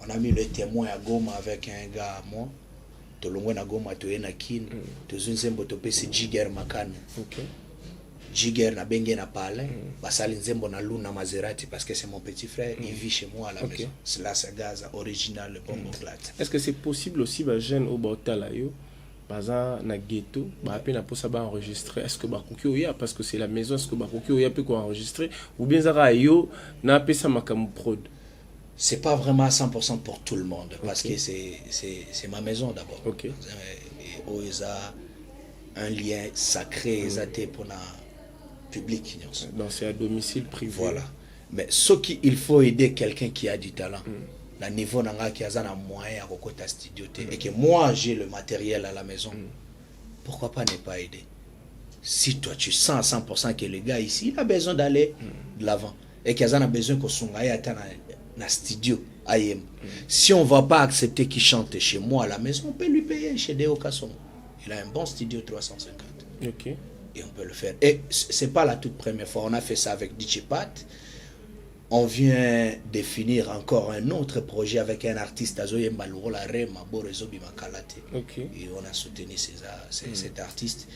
On a mis le témoin à Goma avec un gars à moi. Tolongwe na Goma to ena kin. To zunzembo to pesi Jiger Makano. Okay. Jiger na bengue na pale. Basali nzembo na Luna Maserati parce que c'est mon petit frère. Il vit chez moi à la maison. C'est là c'est Gaza original le bongo plat. Est-ce que c'est possible aussi ba jeune au Botala yo baza na ghetto ba pe na posa ba enregistrer? Est-ce que ba koki oya parce que c'est la maison, est-ce que ba koki oya peut quoi enregistrer ou bien zara yo na Pesa Makambo Prod? C'est pas vraiment à 100% pour tout le monde parce que c'est ma maison d'abord. Okay. Et où il y a un lien sacré pour le public. Donc c'est à domicile privé. Voilà. Mais ce qu'il faut aider quelqu'un qui a du talent. Le niveau qui a un moyen à recoter studio et que moi j'ai le matériel à la maison. Pourquoi pas ne pas aider? Si toi tu sens à 100% que le gars ici il a besoin d'aller de l'avant et qu'il a besoin que son gars na studio ayem. Si on va pas accepter qu'il chante chez moi à la maison, on peut lui payer chez Deo Kasson. Il a un bon studio 350. OK. Et on peut le faire. Et c'est pas la toute première fois. On a fait ça avec DJ Pat. On vient de finir encore un autre projet avec un artiste Azoyem Balouro la Rema Borezo Bimakalate. OK. Et on a soutenu cet artiste.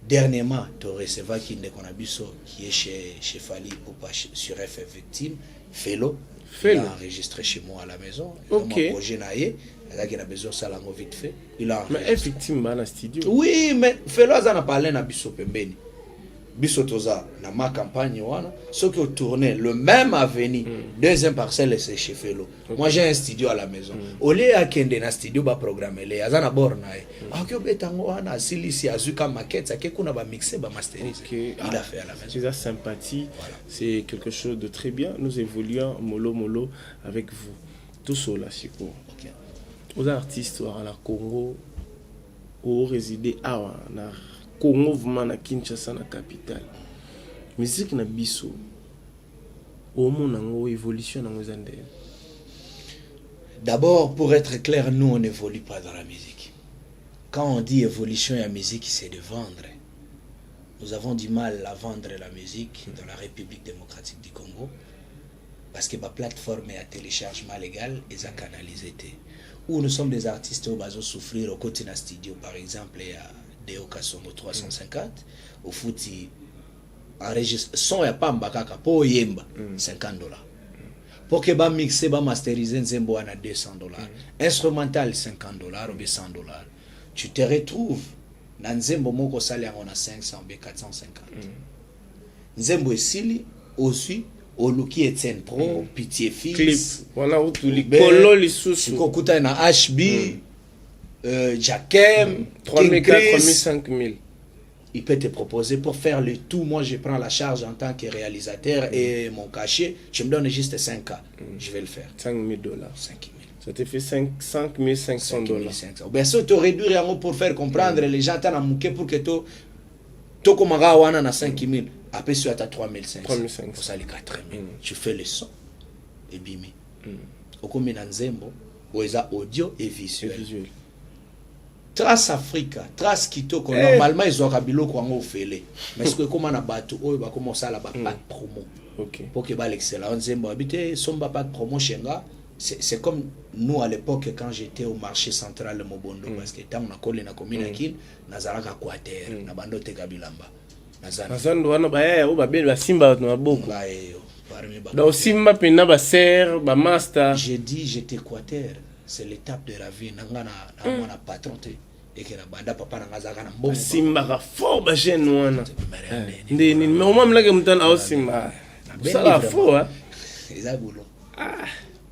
Dernièrement, tu recevras qui est chez Fali ou pas sur FF Victime, Fellow. Il a enregistré chez moi à la maison. Ok. Il a besoin de ça vite fait. Il a mais effectivement dans le studio. Oui, mais Fellow a parlé na biso pembeni. Biso toza na ma campagne wana, ceux qui ont tourné le même avenue, deuxième parcelle c'est chez Fellow. Moi j'ai un studio à la maison. Au lieu à kende na studio ba programmer les azana borna e. Akyo betango wana silisi azuka maquette, ça kuna ba mixer ba masteriser. Il a fait à la maison. C'est la sympathie, voilà. C'est quelque chose de très bien. Nous évoluons mollo avec vous. Tout cela siko. OK. Aux artistes à la Congo au résider à na Congo vraiment na Kinshasa na capitale. Musique na biso. Au monde en évolution dans zande. D'abord, pour être clair, nous on n'évolue pas dans la musique. Quand on dit évolution à la musique, c'est de vendre. Nous avons du mal à vendre la musique dans la République démocratique du Congo parce que la plateforme est à téléchargement légal et ça canalisé. Où nous sommes des artistes où nous souffrir au côté d'un studio, par exemple, Deo Kasongo 350 au fouti enregistre son ya pamba kaka po yemba $50 pour que ba mixer ba masteriser nzembo na $200 instrumental $50 ou bien $100 tu te retrouves na nzembo moko sali yango na 500 ou bien 450 nzembo esili aussi Oluki Etienne Pro Pitié Fils clip voilà où tout les kolo les sous kokuta na HB Jackem, 3 000, 4 000, 5 000. Il peut te proposer pour faire le tout. Moi, je prends la charge en tant que réalisateur et mon cachet. Tu me donnes juste 5K. Je vais le faire. 5 000 $. 5 000. Ça te fait 5 500 $. Bien sûr, tu réduire pour faire comprendre les gens pour que tu commences à 5 000. Après, tu as 3 500. Pour ça, les 4 000. Tu fais le son et bimi. Au commun Nzembo, où il y a audio et visuel. Trace Africa, Trace Kitoko, normalement ils ont rabilo quoi on fait les. Mais ce que comment on a battu, on va commencer à la pas de promo. Ok. Pour que l'excellent Nzembo habiter, son pas de promo chenga. C'est comme nous à l'époque quand j'étais au marché central de Mobondo parce que tant on a collé na commune Kin, Nazaraka Quater, na bando te Kabilamba. Nazando wana ba o ba be ba simba na boko. Donc simba pena ba ser, ba master. J'ai dit j'étais Quater. C'est l'étape de la vie nanga na mwana patron te et que na banda papa na ngazaka na mbongo simba ka fort ba jeune wana ndeni mais au moins mlake mutana au simba ça la fort hein eza bulo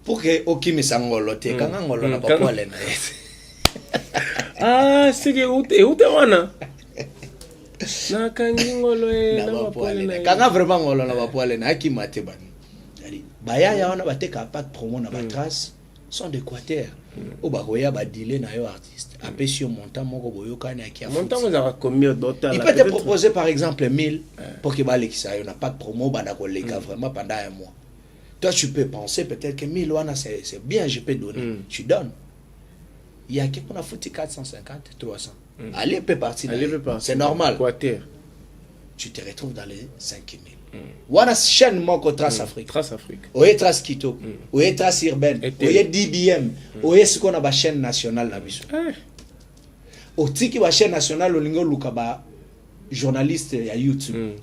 pour que okimi sangolo te kanga ngolo na bakwale na c'est que ute wana na kangi ngolo na bakwale na kanga vraiment ngolo na bakwale na akimate bani baya ya wana bateka pas de promo na ba trace sont des quater au baroya ba dealer na yo artiste après sur montant moko boyokani akia montant vous a combien d'autres il peut te proposer par exemple 1000 pour que balekisa yo na pas de promo banda ko leka vraiment pendant un mois toi tu peux penser peut-être que 1000 wana c'est bien je peux donner tu donnes il y a qui qu'on a foutu 450 300 allez peut partir c'est normal quater tu te retrouves dans les 5000 wana chaîne moko Trace Afrique oye Trace Kitoko oye Trace urbaine oye DBM oye ce qu'on a ba chaîne nationale na biso otiki ba chaîne nationale olingo luka ba journaliste ya YouTube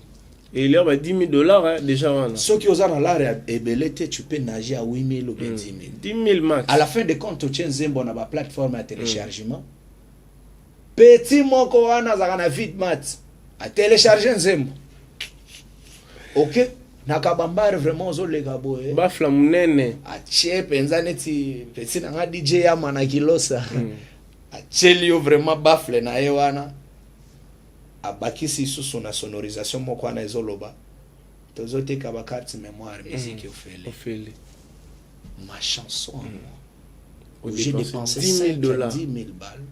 et il y a ba $10,000 hein, déjà wana ceux qui osent dans l'art ebelete tu peux nager à 8 000 ou 10 000 10 000 max à la fin de compte tu tiens Nzembo na ba plateforme à téléchargement petit moko wana za na vite mat à télécharger Nzembo. Ok, nakabambare vraiment zo lega boye. Bafla munene. Ache penza neti petit na DJ ya mana kilosa. Achelio vraiment bafle na yewana. Abakisi susu na sonorisation moko na ezoloba. Tozote ka ba carte mémoire musique ofele. Ma chanson. J'ai dépensé $10,000 balles.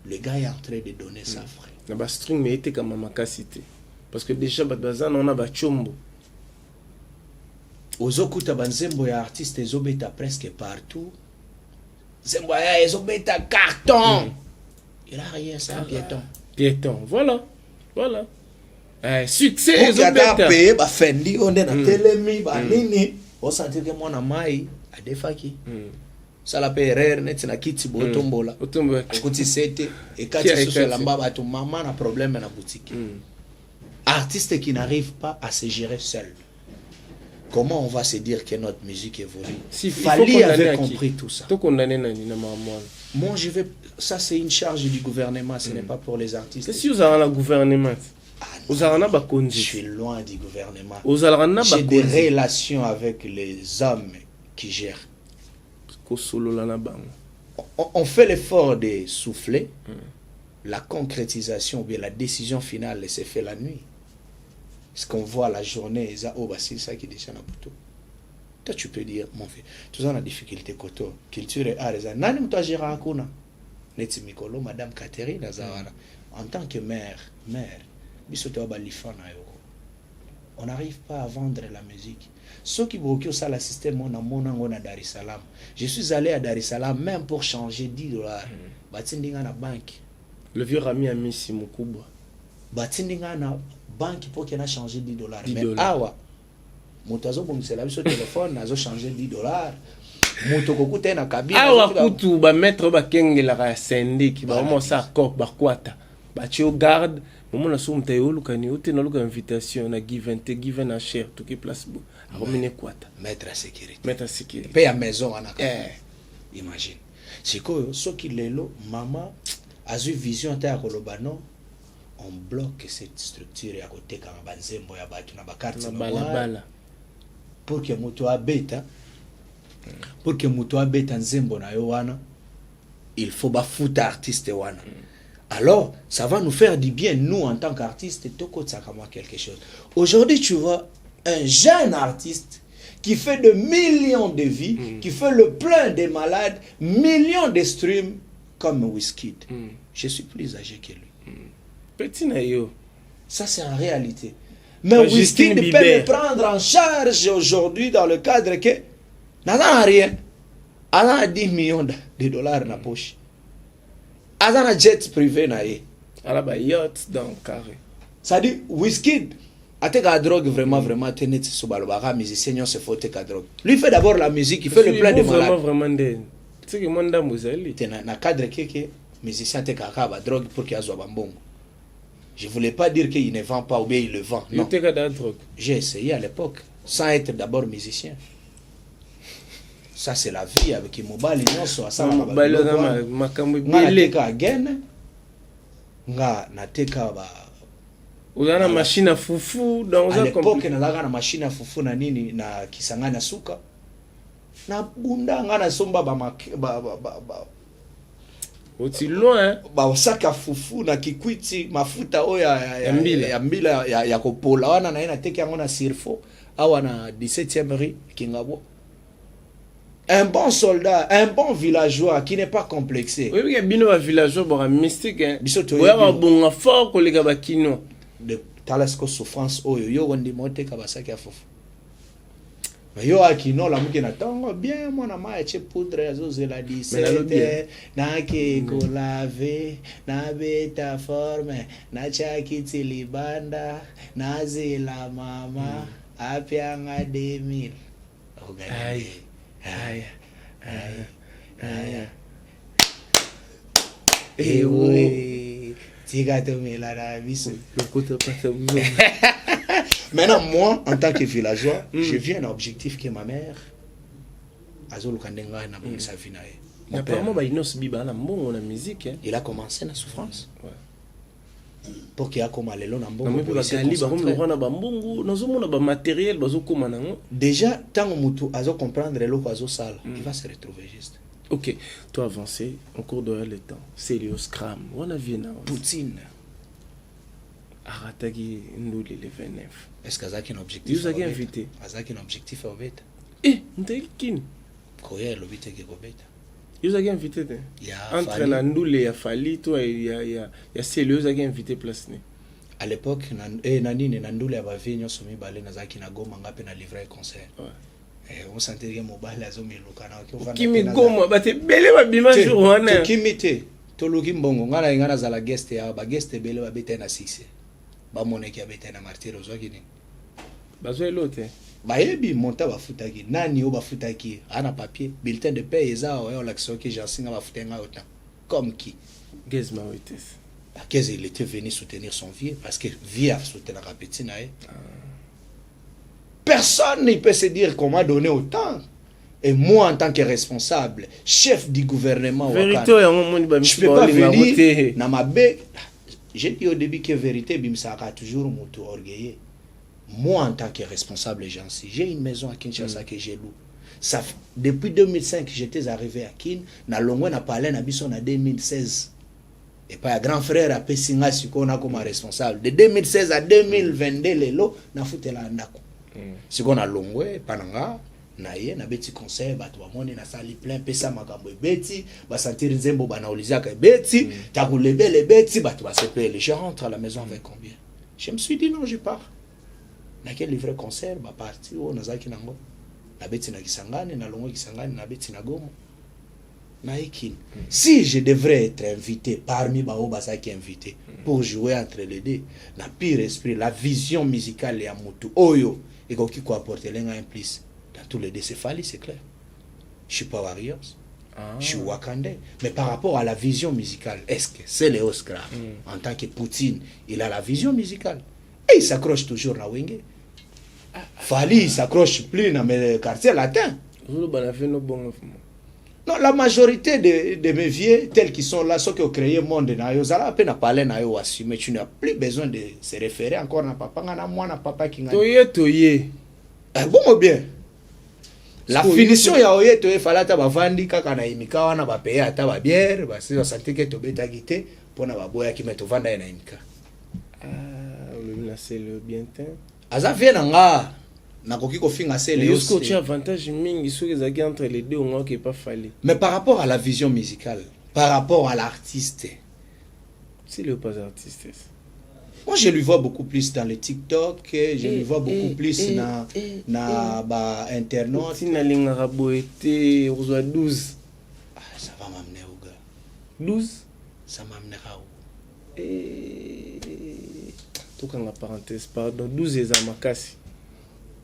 Le gars est en train de donner sa frais. Na ba string mais était comme makasité. Parce que déjà badazana on a ba chombo. Ozokuta banzembo ya artiste ezobeta presque partout. Zembo ya ezobeta carton. Il a rien ça piéton. Voilà. Succès ezobeta. Pour payer ba fendi on est na telemi ba nini. On sentit que mon amai a défaki. ça la erreur net na kiti botombola kuti sete et quand tu sur la mbaba ton maman a problème na boutique. Artiste qui n'arrive pas à se gérer seul. Comment on va se dire que notre musique évolue? Si Fali avait compris tout ça. Moi, je vais. Ça, c'est une charge du gouvernement, ce n'est pas pour les artistes. Si vous avez un gouvernement, je suis loin du gouvernement. J'ai des relations avec les hommes qui gèrent. On fait l'effort de souffler. La concrétisation ou bien la décision finale se fait la nuit. Est-ce qu'on voit la journée, c'est ça qui descend à Boutou. Toi, tu peux dire, mon fils, tu as la difficulté koto, culture et art, nani mtu ajira hakuna. Neti mikolo, Madame Catherine Azawara, en tant que mère, on n'arrive pas à vendre la musique. Ceux qui bloquent ça, le système, on a Dar es Salaam. Je suis allé à Dar es Salaam même pour changer $10. Batindinga na banque. Le vieux Rami a mis Simukubwa. Batindinga na banque pour qu'il a changé $10. Mais awa, moutazo bongisela biso téléphone, nazo changé $10. Moutoko kute na kabine. Awa kutu ba mettre ba kengela ka syndic ba mo sa corp ba kwata. Ba tio garde, momo na sumta yolu kani ote na luka invitation na given a share to ki place bo. A romine kwata. Mettre à sécurité. Mettre à sécurité. Paye à maison anaka. Imagine. C'est quoi soki lelo maman a eu vision ta koloba non. On bloque cette structure à côté quand banzembo ya batu na bakarte bala pour que mutu abeta nzembo na yo wana il faut bafuta artiste wana. Alors ça va nous faire du bien nous en tant qu'artistes toko tsakama quelque chose. Aujourd'hui tu vois un jeune artiste qui fait de millions de vies, qui fait le plein des malades, millions de streams comme Wizkid. Je suis plus âgé que lui. Petit naïo. Ça, c'est en réalité. Mais Wizkid peut me prendre en charge aujourd'hui dans le cadre que n'a rien. Elle a 10 millions de dollars dans la poche. Elle a un jet privé. Elle a un yacht dans le carré. Ça dit, Wizkid a été la drogue vraiment, tenez sur le musicien, se faut la drogue. Lui fait d'abord la musique, il fait le plein de malades. Vraiment, tu sais que mon dame vous allez. Dans le cadre que musicien te kaka la drogue pour qu'il y ait un bon. Je ne voulais pas dire qu'il ne vend pas ou bien il le vend. Non. J'ai essayé à l'époque, sans être d'abord musicien. Ça, c'est la vie avec Imobali. Una machine à foufou dans à l'époque na machine à foufou na nini na kisangana suka na bunda ngana somba ba Oti loin ba osaka fufu na kikwiti mafuta oya ya mbila ya kopola wana na ina teke yango na sirfo awa na 17e rue Kingabo. Un bon soldat, un bon villageois qui n'est pas complexé. Oui, mais bino va villageois ba mystique hein. Oya ba bonga fort ko lega ba kino de talasco souffrance oyo yo gondi mote ka basaki ya fufu. Mais yo akino la muke na tango bien mona ma eche poudre azoze la 17 na ke ko lave na beta forme na chakiti libanda na zela mama apianga 2000 ay Maintenant, moi, en tant que villageois, je viens à un objectif que ma mère il a commencé la souffrance. Pour qu'il y ait comme aller là déjà, tant que mutu azo comprendre le azo sala, il va se retrouver juste. Ok, toi avancé, en cours de le temps. C'est le scram. On a vu Poutine. Aratagi Ndouli le 29. Est-ce que Azaki un objectif? Vous avez invité. Azaki un objectif à Obeta. Eh, Ndelkin. Koya l'obita qui Obeta. Vous avez invité. Entre Ndouli et Fali, toi, il y a Célio, vous avez invité place. À l'époque, Nandine Ndouli avait venu sur mi balé Nazaki na Goma ngape na livrer concert. On sentait que mobile a zomi lokana. Kimi Goma, bah t'es belle ma bima jour wana. Kimi te. Toloki mbongo ngana ngana za la guest ya ba guest belle ba beta na 6. Ba moneki ya beta na martyr ozwaki ni. Bazo elote. bayebi monta bafutaki nani o bafutaki ana papier bulletin de paie eza o l'action que j'ai signé bafutenga autant comme qui Gezma Wetes. Qu'est-ce il était venu soutenir son vieux parce que vieux soutenir la petite nae. Personne ne peut se dire qu'on m'a donné autant. Et moi, en tant que responsable, chef du gouvernement, vérité, je peux pas venir dans ma baie. J'ai dit au début que vérité, Bimsara toujours mon tour orgueilleux. Moi, en tant que responsable, j'ai une maison à Kinshasa que j'ai loué. Ça, depuis 2005, j'étais arrivé à Kin. Na longwe na parlé na biso na 2016. Et pas un grand frère a Pessinga Siko na comme responsable. De 2016 à 2022, lelo na fouté la ndako. Ce qu'on a longwe, pananga. Naye na beti conseil bato bamone na sali plein pesa makambo beti ba sentir nzembo bana olizaka beti ta kulebe les beti bato ba sepele je rentre à la maison avec combien je me suis dit non je pars na quel livre concert ba parti o nazaki nango na beti na Kisangani na longo Kisangani na beti na Goma na Ekin si je devrais être invité parmi bao basaki invité pour jouer entre les deux na pire esprit la vision musicale ya mutu oyo et ko apporter lenga un plus. Dans tous les deux céphalies, c'est clair. Je suis pas Warriors, je suis Wakandais. Mais par rapport à la vision musicale, est-ce que c'est les Oscars en tant que Poutine, il a la vision musicale. Et il s'accroche toujours à Wenge. Fali, il s'accroche plus dans mes quartiers latins. Non, la majorité de mes vieux, tels qui sont là, ceux qui ont créé le monde, ils ont à peine parlé, mais tu n'as plus besoin de se référer encore à papa, à moi, à papa qui Toye, toye. Bon, bien. La finition ya oye to efalata bavandi kaka na imika wana ba paye ata ba bière ba se santé que to beta gité pona ba boya ki meto vanda na imika le c'est le bientin aza viena nga na koki ko finga c'est le jusqu'au tu avantage mingi sur les agents entre les deux on qui pas fallu mais par rapport à la vision musicale par rapport à l'artiste c'est le pas artiste. Moi, je lui vois beaucoup plus dans le TikTok, je lui vois beaucoup plus dans Internet. Si na linga boete, on 12. Ah, ça va m'amener au gars. 12 Ça m'amènera où tout quand la parenthèse, pardon, 12 est à Makasi.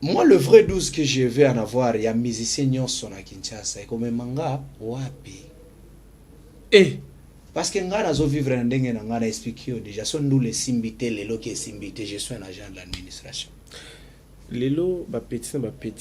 Moi, le vrai 12 que je vais en avoir, il y a musicien Nyonso na Kinshasa, et comme manga, wapi. Parce que nga nazo vivre na ndenge na nga na expliquer déjà son nous les simbité lelo qui est simbité je suis un agent de l'administration lelo ba petit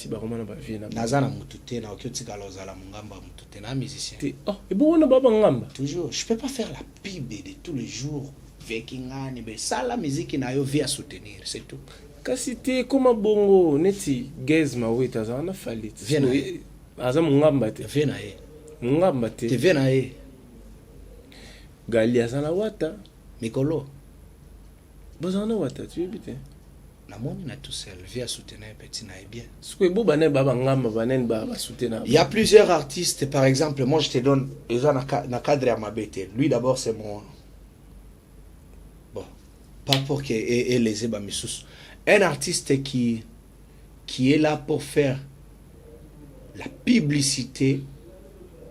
ba romana ba vie na nazana mutute na okyotika lozala mungamba mutute na musicien oh et bon on baba ngamba toujours je peux pas faire la pub de tous les jours vekingani mais ça la musique na yo via soutenir c'est tout kasi te comme bongo neti Gezma Wetes azana falit viena azama ngamba te viena e ngamba te viena e Gali azana wata Mikolo bazana wata tu ebite na moni na tout seul via soutenir petit na bien ce que bo banen baba ngamba banen baba soutenir il y a plusieurs artistes par exemple moi je te donne eza na cadre ya mabete lui d'abord c'est mon bon pas pour que et les eba misusu un artiste qui est là pour faire la publicité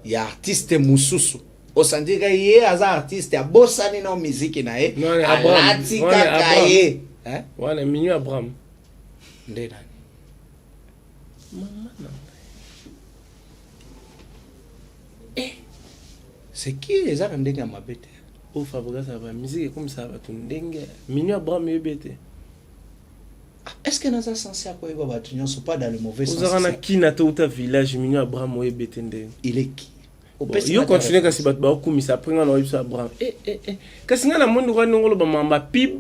il y a artiste mususu osandika ye aza artiste ya bosani na musique na ye alati kaka ye wana minyo Abraham nde nani mama na c'est qui eza na ndenge ya mabete o Fabregas ba musique comme ça ba tu ndenge minyo Abraham yebete est-ce que naza censé akoyeba batu nyonso pas dans le mauvais sens ozana kina to uta village minyo Abraham yebete ndenge il est qui yo continue kasi bat ba kumisa pringa na yibsa Abraham kasi ngana mundu kwa ngolo ba mamba pib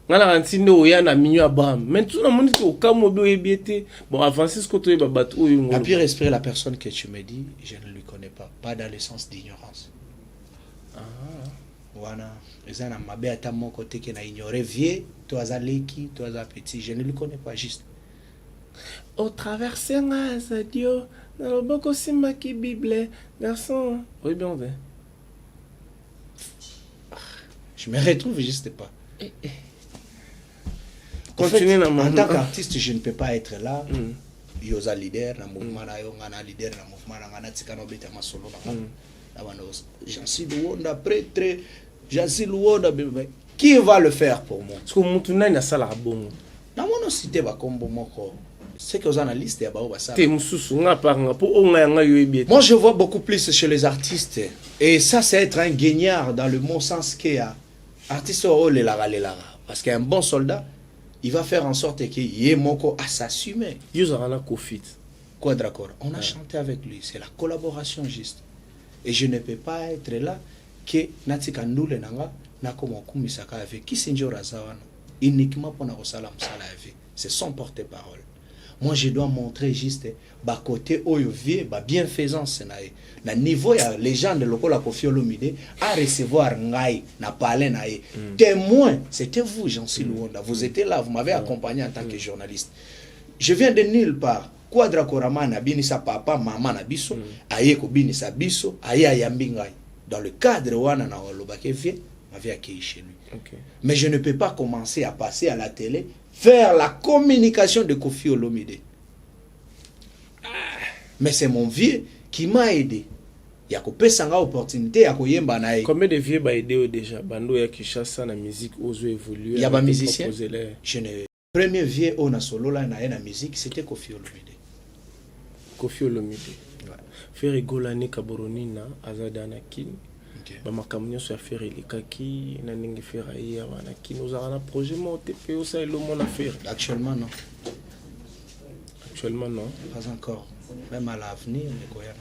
ngala antinde oya na minyo Abraham mais tout na mundi ko kamo be ebiete bon avancer ce que to ba bat o ngolo à pire esprit la personne que tu me dis je ne lui connais pas dans le sens d'ignorance wana ezana mabe ata mon côté que na ignorer vieux toi azaleki toi za petit je ne lui connais pas juste au traverser un Dieu dans le boko simba qui bible garçon oui bien ben je me retrouve juste pas continue en tant qu'artiste je ne peux pas être là yoza leader na mouvement na yo ngana leader na mouvement na ngana tika no beta masolo na j'en suis Luonda prêtre j'en suis Luonda qui va le faire pour moi parce que mutu nani na sala bongo na mono cité ba kombo moko C'est que aux analystes, moi je vois beaucoup plus chez les artistes. Et ça, c'est être un gagnard dans le bon sens qu'il y a. Artiste, parce qu'un bon soldat, il va faire en sorte qu'il y ait Moko à s'assumer. Quadracor, on a chanté avec lui, c'est la collaboration juste. Et je ne peux pas être là que Natika Ndoule Nanga Nakomo Kumisaka avec Kisinjo Razawana uniquement pour Narosala Msala avec. C'est son porte-parole. Moi, je dois montrer juste bah côté oyovie, bah bienfaisance nae. Na niveau ya les gens de lokola Koffi Olomide à recevoir ngai na parler nae. Témoin, c'était vous Jean-Cy Luonda. Vous étiez là, vous m'avez accompagné en tant que journaliste. Je viens de nulle part. Quadra Korama na binisa papa, maman na biso, aye ko binisa biso, aye ayambi ngai. Dans le cadre wana na olobake vie, m'avait accueilli chez lui. Okay. Mais je ne peux pas commencer à passer à la télé faire la communication de Koffi Olomide. Mais c'est mon vieux qui m'a aidé. Il y a une opportunité à koyemba na. Combien de vieux m'a aidé déjà? Bando ya Kishasa na musique ozo évoluer. Il y a des musiciens. Premier vieux on a solo là na musique, c'était Koffi Olomide. Koffi Olomide. Ouais. Faire rigoler ni Kaboronina azadana kin. Ba makamnyo so faire likaki na ningi faire ya wana kin ozana projet mo TP o ça le mon affaire. Actuellement non. Actuellement non. Pas encore. Même à l'avenir les Goyans.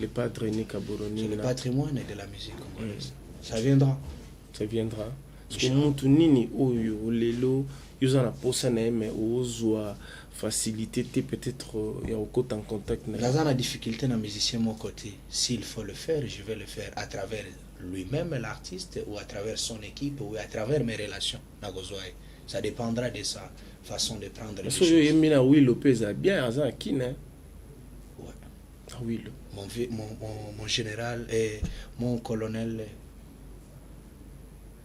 Le patrimoine Kaboronina. Le patrimoine de la musique congolaise. Ça viendra. Ça viendra. Parce que mutu nini oyo lelo yozana posa na mais ozwa facilité peut-être il y a encore en contact dans la difficulté dans musicien mon côté s'il faut le faire je vais le faire à travers lui-même l'artiste ou à travers son équipe ou à travers mes relations ça dépendra de sa façon de prendre les choses. Oui Lopez a bien azan qui né ouais ah oui mon général et mon colonel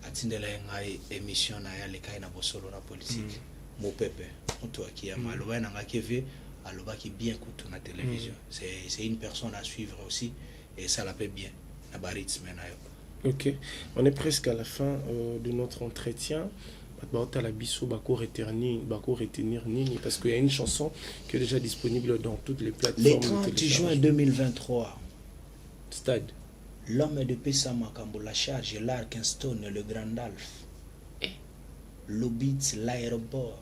atindela ngai émission na ya lekai na bosolo na politique mon pépé toi qui a mal ouais nanga keve aloba qui bien coûte na télévision c'est une personne à suivre aussi et ça la paie bien na baritz menayo. OK, on est presque à la fin de notre entretien. Bako retenir nini parce qu'il y a une chanson qui est déjà disponible dans toutes les plateformes. Le 30 juin 2023 Stade L'homme de Pessa Makambo, la charge, l'Arkenstone, le Grand Alf, l'Obitz, l'aéroport,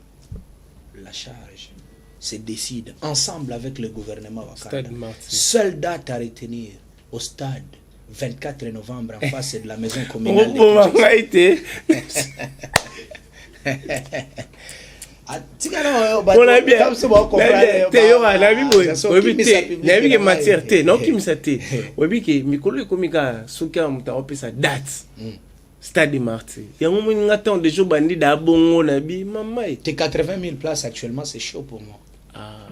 la charge, se décide ensemble avec le gouvernement Wakanda. Seule date à retenir au stade, 24 novembre, en face de la maison communale. On a bien. Stade Martyr. Il y a un moment où on attend des jours bandits d'abongo nabi maman. T'es 80 000 places actuellement, c'est chaud pour moi. Ah.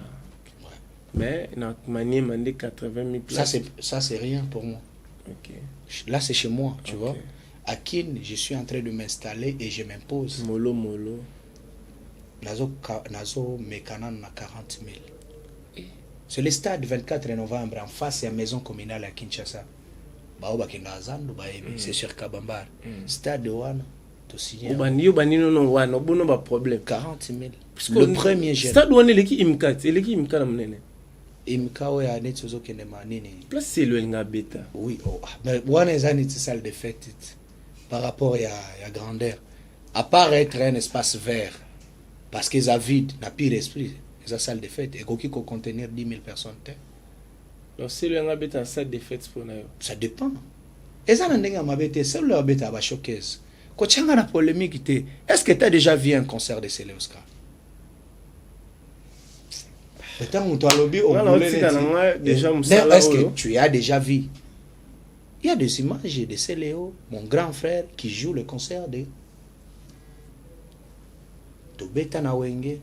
Ouais. Mais notre manière mandé 80 000 places. Ça c'est rien pour moi. OK. Là c'est chez moi, tu vois. À Kin, je suis en train de m'installer et je m'impose. Molo. Nazo Mekanan na 40 000. C'est le stade 24 novembre en face de la maison communale à Kinshasa. C'est sur Kabambar. Stade Wana, tu signes. Non, problème. 40 000. Le premier jeune. Stade Wana, il est Imkat. Il est Imkat. Imka, oui, à Netsozo Kenemanini. Place c'est le Ngabeta. Oui, mais Wana est une salle de fête par rapport à grandeur. À part être un espace vert. Parce qu'ils ont vide, n'a pire esprit, ils ont salle de fête, et qui peut contenir 10 000 personnes. Donc, c'est le ngabeta en salle de fête pour nous. Ça dépend. Et ça, c'est le ngabeta à choqueuse. Quand tu as une polémique, est-ce que tu as déjà vu un concert de Céléoscar? Est-ce que tu as déjà vu? Il y a des images de Céléo, mon grand frère, qui joue le concert de Tobeta na wenge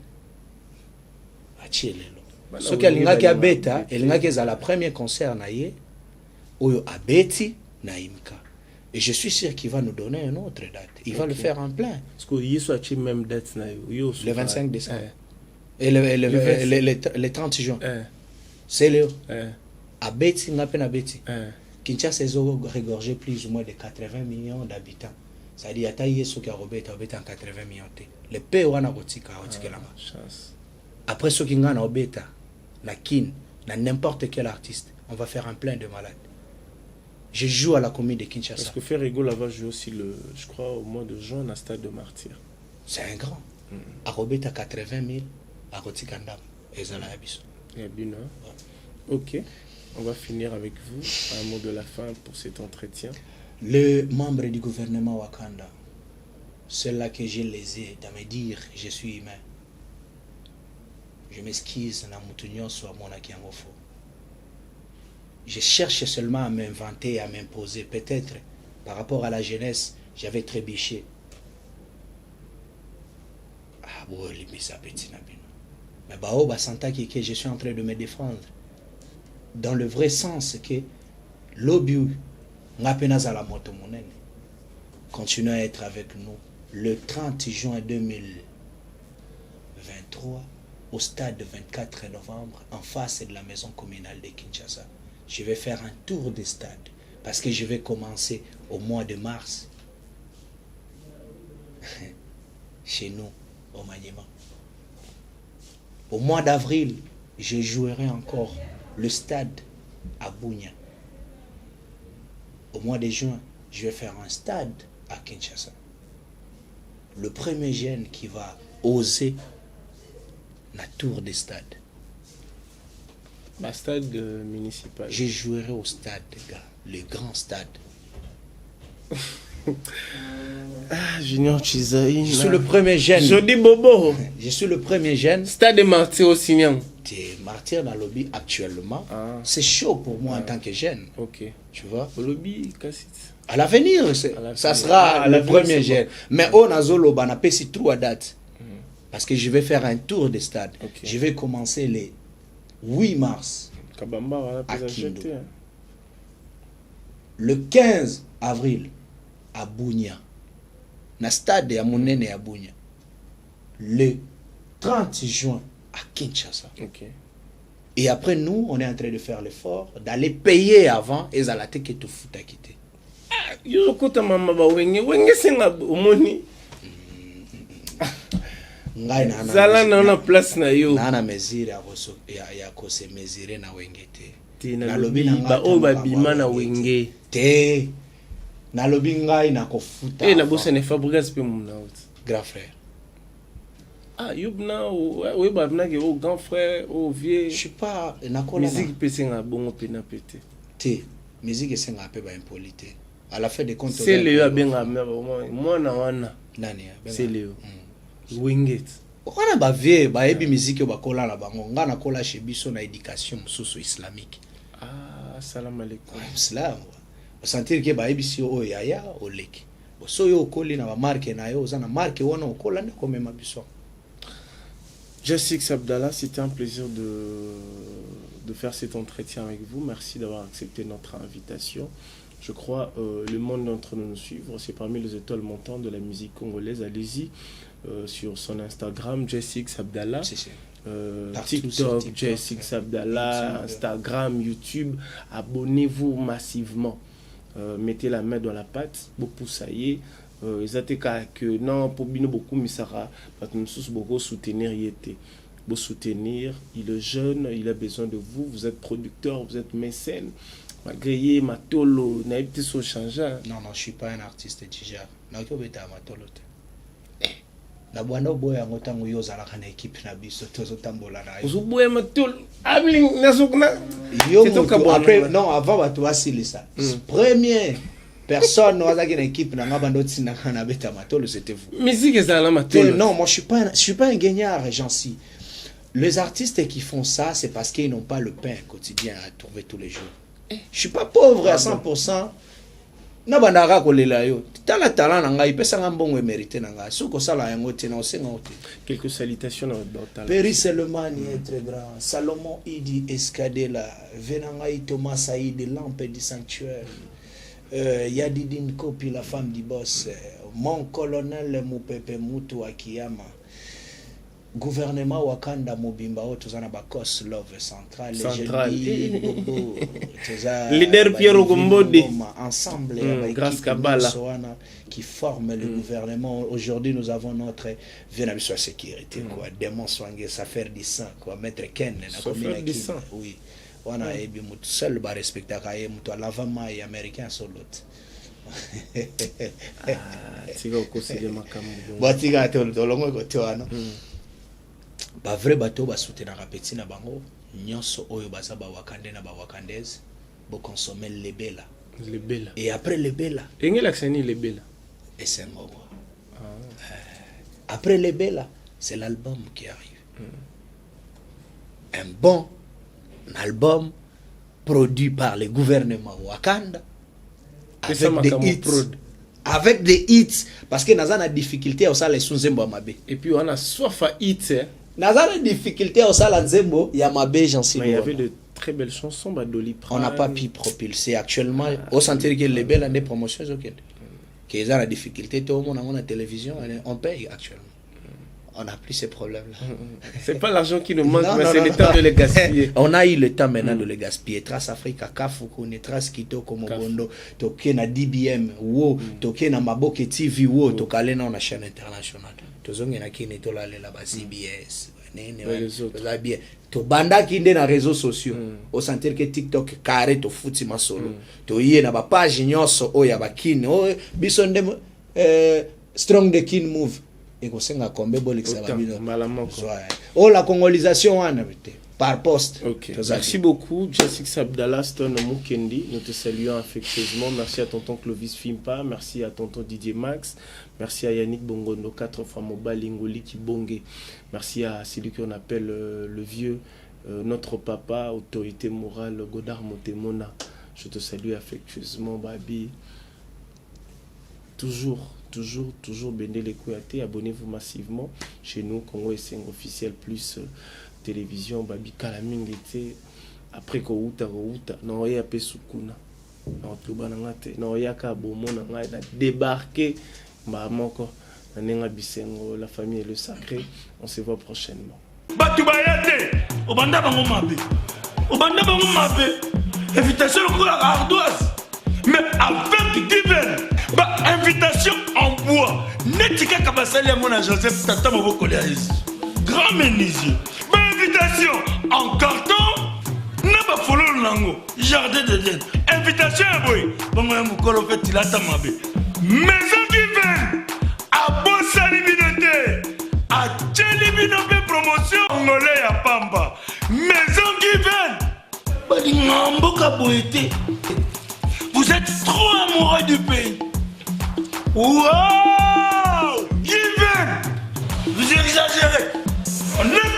achilelo soki alingaki abeta elingaki za la premier concert na ye oyo abeti na imka et je suis sûr qu'il va nous donner une autre date il va le faire en plein parce que yeso achi même date na yo le 25 décembre et le 30 juin c'est le abeti ngape na beti Kinshasa ezo regorger plus ou moins de 80 millions d'habitants. Ça dit, il y a Yesu qui a Robert en 80 millions. Le paix wana botika otikelanga. Après ce qui gagne au bêta, la kin, n'importe quel artiste, on va faire un plein de malades. Je joue à la commune de Kinshasa. Parce que Ferrigo va jouer aussi, je crois, au mois de juin, à Stade de Martyr. C'est un grand. À Robeta 80 000, à Rotikandam, et Zala Abisso. Et bien, ok, on va finir avec vous. Un mot de la fin pour cet entretien. Le membre du gouvernement Wakanda, ceux-là que j'ai lésé de me dire je suis humain. Je m'excuse dans mon soit mon akiangofo. Je cherche seulement à m'inventer, à m'imposer. Peut-être, par rapport à la jeunesse, j'avais trébuché. Ah bon, mais ça petit nabino. Mais bah santa que je suis en train de me défendre. Dans le vrai sens que l'obu ngapena la moto monene. Continuez à être avec nous le 30 juin 2023 au stade 24 novembre en face de la maison communale de Kinshasa. Je vais faire un tour des stades parce que je vais commencer au mois de mars chez nous au Maniema. Au mois d'avril, je jouerai encore le stade à Bunia. Au mois de juin, je vais faire un stade à Kinshasa. Le premier jeune qui va oser la tour des stades. Le stade municipal. Je jouerai au stade, gars, le grand stade. Junior Chizaï. Je suis le premier jeune. Jody Bobo. Je suis le premier jeune. Stade de Martyr au Signan. T'es martyr dans le lobby actuellement. C'est chaud pour moi en tant que jeune. Ok. Tu vois? Au lobby, Kassit. À l'avenir, ça sera le premier jeune. Mais on a Zolo, on a pas si trop à date. Parce que je vais faire un tour des stades. Okay. Je vais commencer le 8 mars Kabamba, voilà, à Kindu. jeter, hein. Le 15 avril à Bunia. Na stade ya Monene à Bunia. Le 30 juin à Kinshasa. Ok. Et après nous, on est en train de faire l'effort d'aller payer avant et à la tête que tout fout à quitter. Yo kota mama ba wenge senga omoni. Zala na place na yo. Na mesure ya ko se mesurer na wengete. Na lobi ba o ba bima na wenge. Te. Na lobi ngai na ko futa. Na bosse ne Fabregas pe mon out. Grand frère. Ah, yubna ou ba bina ke o grand frère o vieux. Je suis pas na kola. Musique pe senga bongo pe na pété. Te. Musique senga pe ba impolité. À la fin des comptes. C'est Léo benga moi na wana. Nani ya? C'est Léo. Winget. Wana ba vie ba ebi musique ba kola na bango nga na kola chez biso na éducation mususu islamique. Ah, salam alaikum. Islam. O sentir que ba ebi si o yaya o leki. Bo so yo koli na ba marque na yo za na marque wana o kola na comme ma biso. Jessica Sabdallah, c'était un plaisir de faire cet entretien avec vous. Merci d'avoir accepté notre invitation. Je crois le monde est en train de nous suivre. C'est parmi les étoiles montantes de la musique congolaise. Allez-y sur son Instagram, Jessica Sabdallah. TikTok, Jessica Sabdallah, Instagram, YouTube. Abonnez-vous massivement. Mettez la main dans la pâte. Beaucoup ça y est. Que non, pour bien beaucoup, mais ça va. Nous beaucoup soutenir y était. Vous soutenir, il est jeune, il a besoin de vous. Vous êtes producteur, vous êtes mécène. Malgré Matolo, n'a pas été changé. Non, je suis pas un artiste déjà. Je ne suis pas un Matolo. Na bwana boya ngotango yoza la kana équipe na biso tozo tambola na yo. Uzuboya Matolo. Abling nasukuna. Yo après non avant ba to asilisa. Premier personne waza ki na équipe na ngaba ndoti na kana beta Matolo c'était vous. Musique ça la Matolo. Non, moi je suis pas un gagnard, j'en suis. Les artistes qui font ça, c'est parce qu'ils n'ont pas le pain quotidien à trouver tous les jours. Je suis pas pauvre à 100%. Na bandaka kolela yo. Tala talent nanga ipesa ngambongo mérité nanga. Suko sala yango te na osenga ote. Quelques salutations dans talent. Péris Selmani est très grand. Salomon Idi Escadela, Venanga Thomas Saïd Lampe du sanctuaire. Yadidine Kopi la femme du boss. Mon colonel Moupepe Moutou Akiyama. gouvernement Wakanda mobimba o tozana ba cos love central leader Pierre Gombodi ensemble grâce Kabala qui forme le gouvernement. Aujourd'hui nous avons notre Vénabiso sécurité quoi, démon soigner ça faire du sang quoi, mettre Ken na commune qui oui on a ebi mutu seul ba respecter kaye mutu lavama et américain solo tiga okosile makambo batiga tolongo ko toana ba vrai bateau ba soutenir petit na bango nyonso oyo baza ba wakande na ba wakandese bo consommer les bela et après les bela engela akseni les bela et c'est bon après les bela c'est l'album qui arrive un bon album produit par le gouvernement Wakanda avec des hits parce que naza na difficulté au sala sunzembo mabe et puis on a soif à hits naza na difficulté au sala nzembo ya mabe j'en sais. Mais il y avait de très belles chansons Badoli on n'a pas pu propulser actuellement au sentir que les belles années promotions ok que ils ont la difficulté tout le monde a la télévision on paye actuellement. On n'a plus ces problèmes-là. C'est pas l'argent qui nous manque, mais c'est le temps de les gaspiller. On a eu le temps maintenant de les gaspiller. Trace Africa, Kafuku, Trace Kito, Komogondo, Toké na DBM, Wo, Toké na Maboke TV, Wo, Tokale na chaîne internationale. Tozongi na kini tola le là-bas CBS. Bien. To banda kinde na réseaux sociaux. Au sentir que TikTok carré to futi masolo. To yé na ba page nyonso o ya ba kini. O bisonde strong the kin move. Et qu'on s'en a combé la congolisation par poste. Okay. Merci beaucoup, Jessica Abdallah, Stone Mukendi. Nous te saluons affectueusement. Merci à tonton Clovis Fimpa. Merci à tonton Didier Max. Merci à Yannick Bongono, 4 fois Mobile Lingoli Kibonge. Merci à celui qu'on appelle le vieux, notre papa, autorité morale, Godard Motemona. Je te salue affectueusement, Babi. Toujours Bendele Kouyaté, abonnez-vous massivement chez nous, Congo SN officiel plus télévision, Babi Kalaming était après Kouta, non ya Pesukuna, non Tubanangate, non ya Kabomo, non ya débarqué, Mamoko, Nanenga Bisengo, la famille et le sacré. On se voit prochainement. Batubayate, Obanda Bango Mabe, invitation au la ardoise, mais avec divin. Invitation en bois. Netika Kabasali à mon Joseph Tata Moboko grand menuisier. Invitation en carton. Naba follow nango. Jardin de Dieu. Invitation à boy. Bongo ya mukolo fait tilata mabe. Maison divine. À Bossa Libinoté. À Tchelibinoté promotion. Angolais à Pamba. Maison divine. Badi Namboka Boété. Vous êtes trop amoureux du pays. Wow! Given! Vous exagérez! On est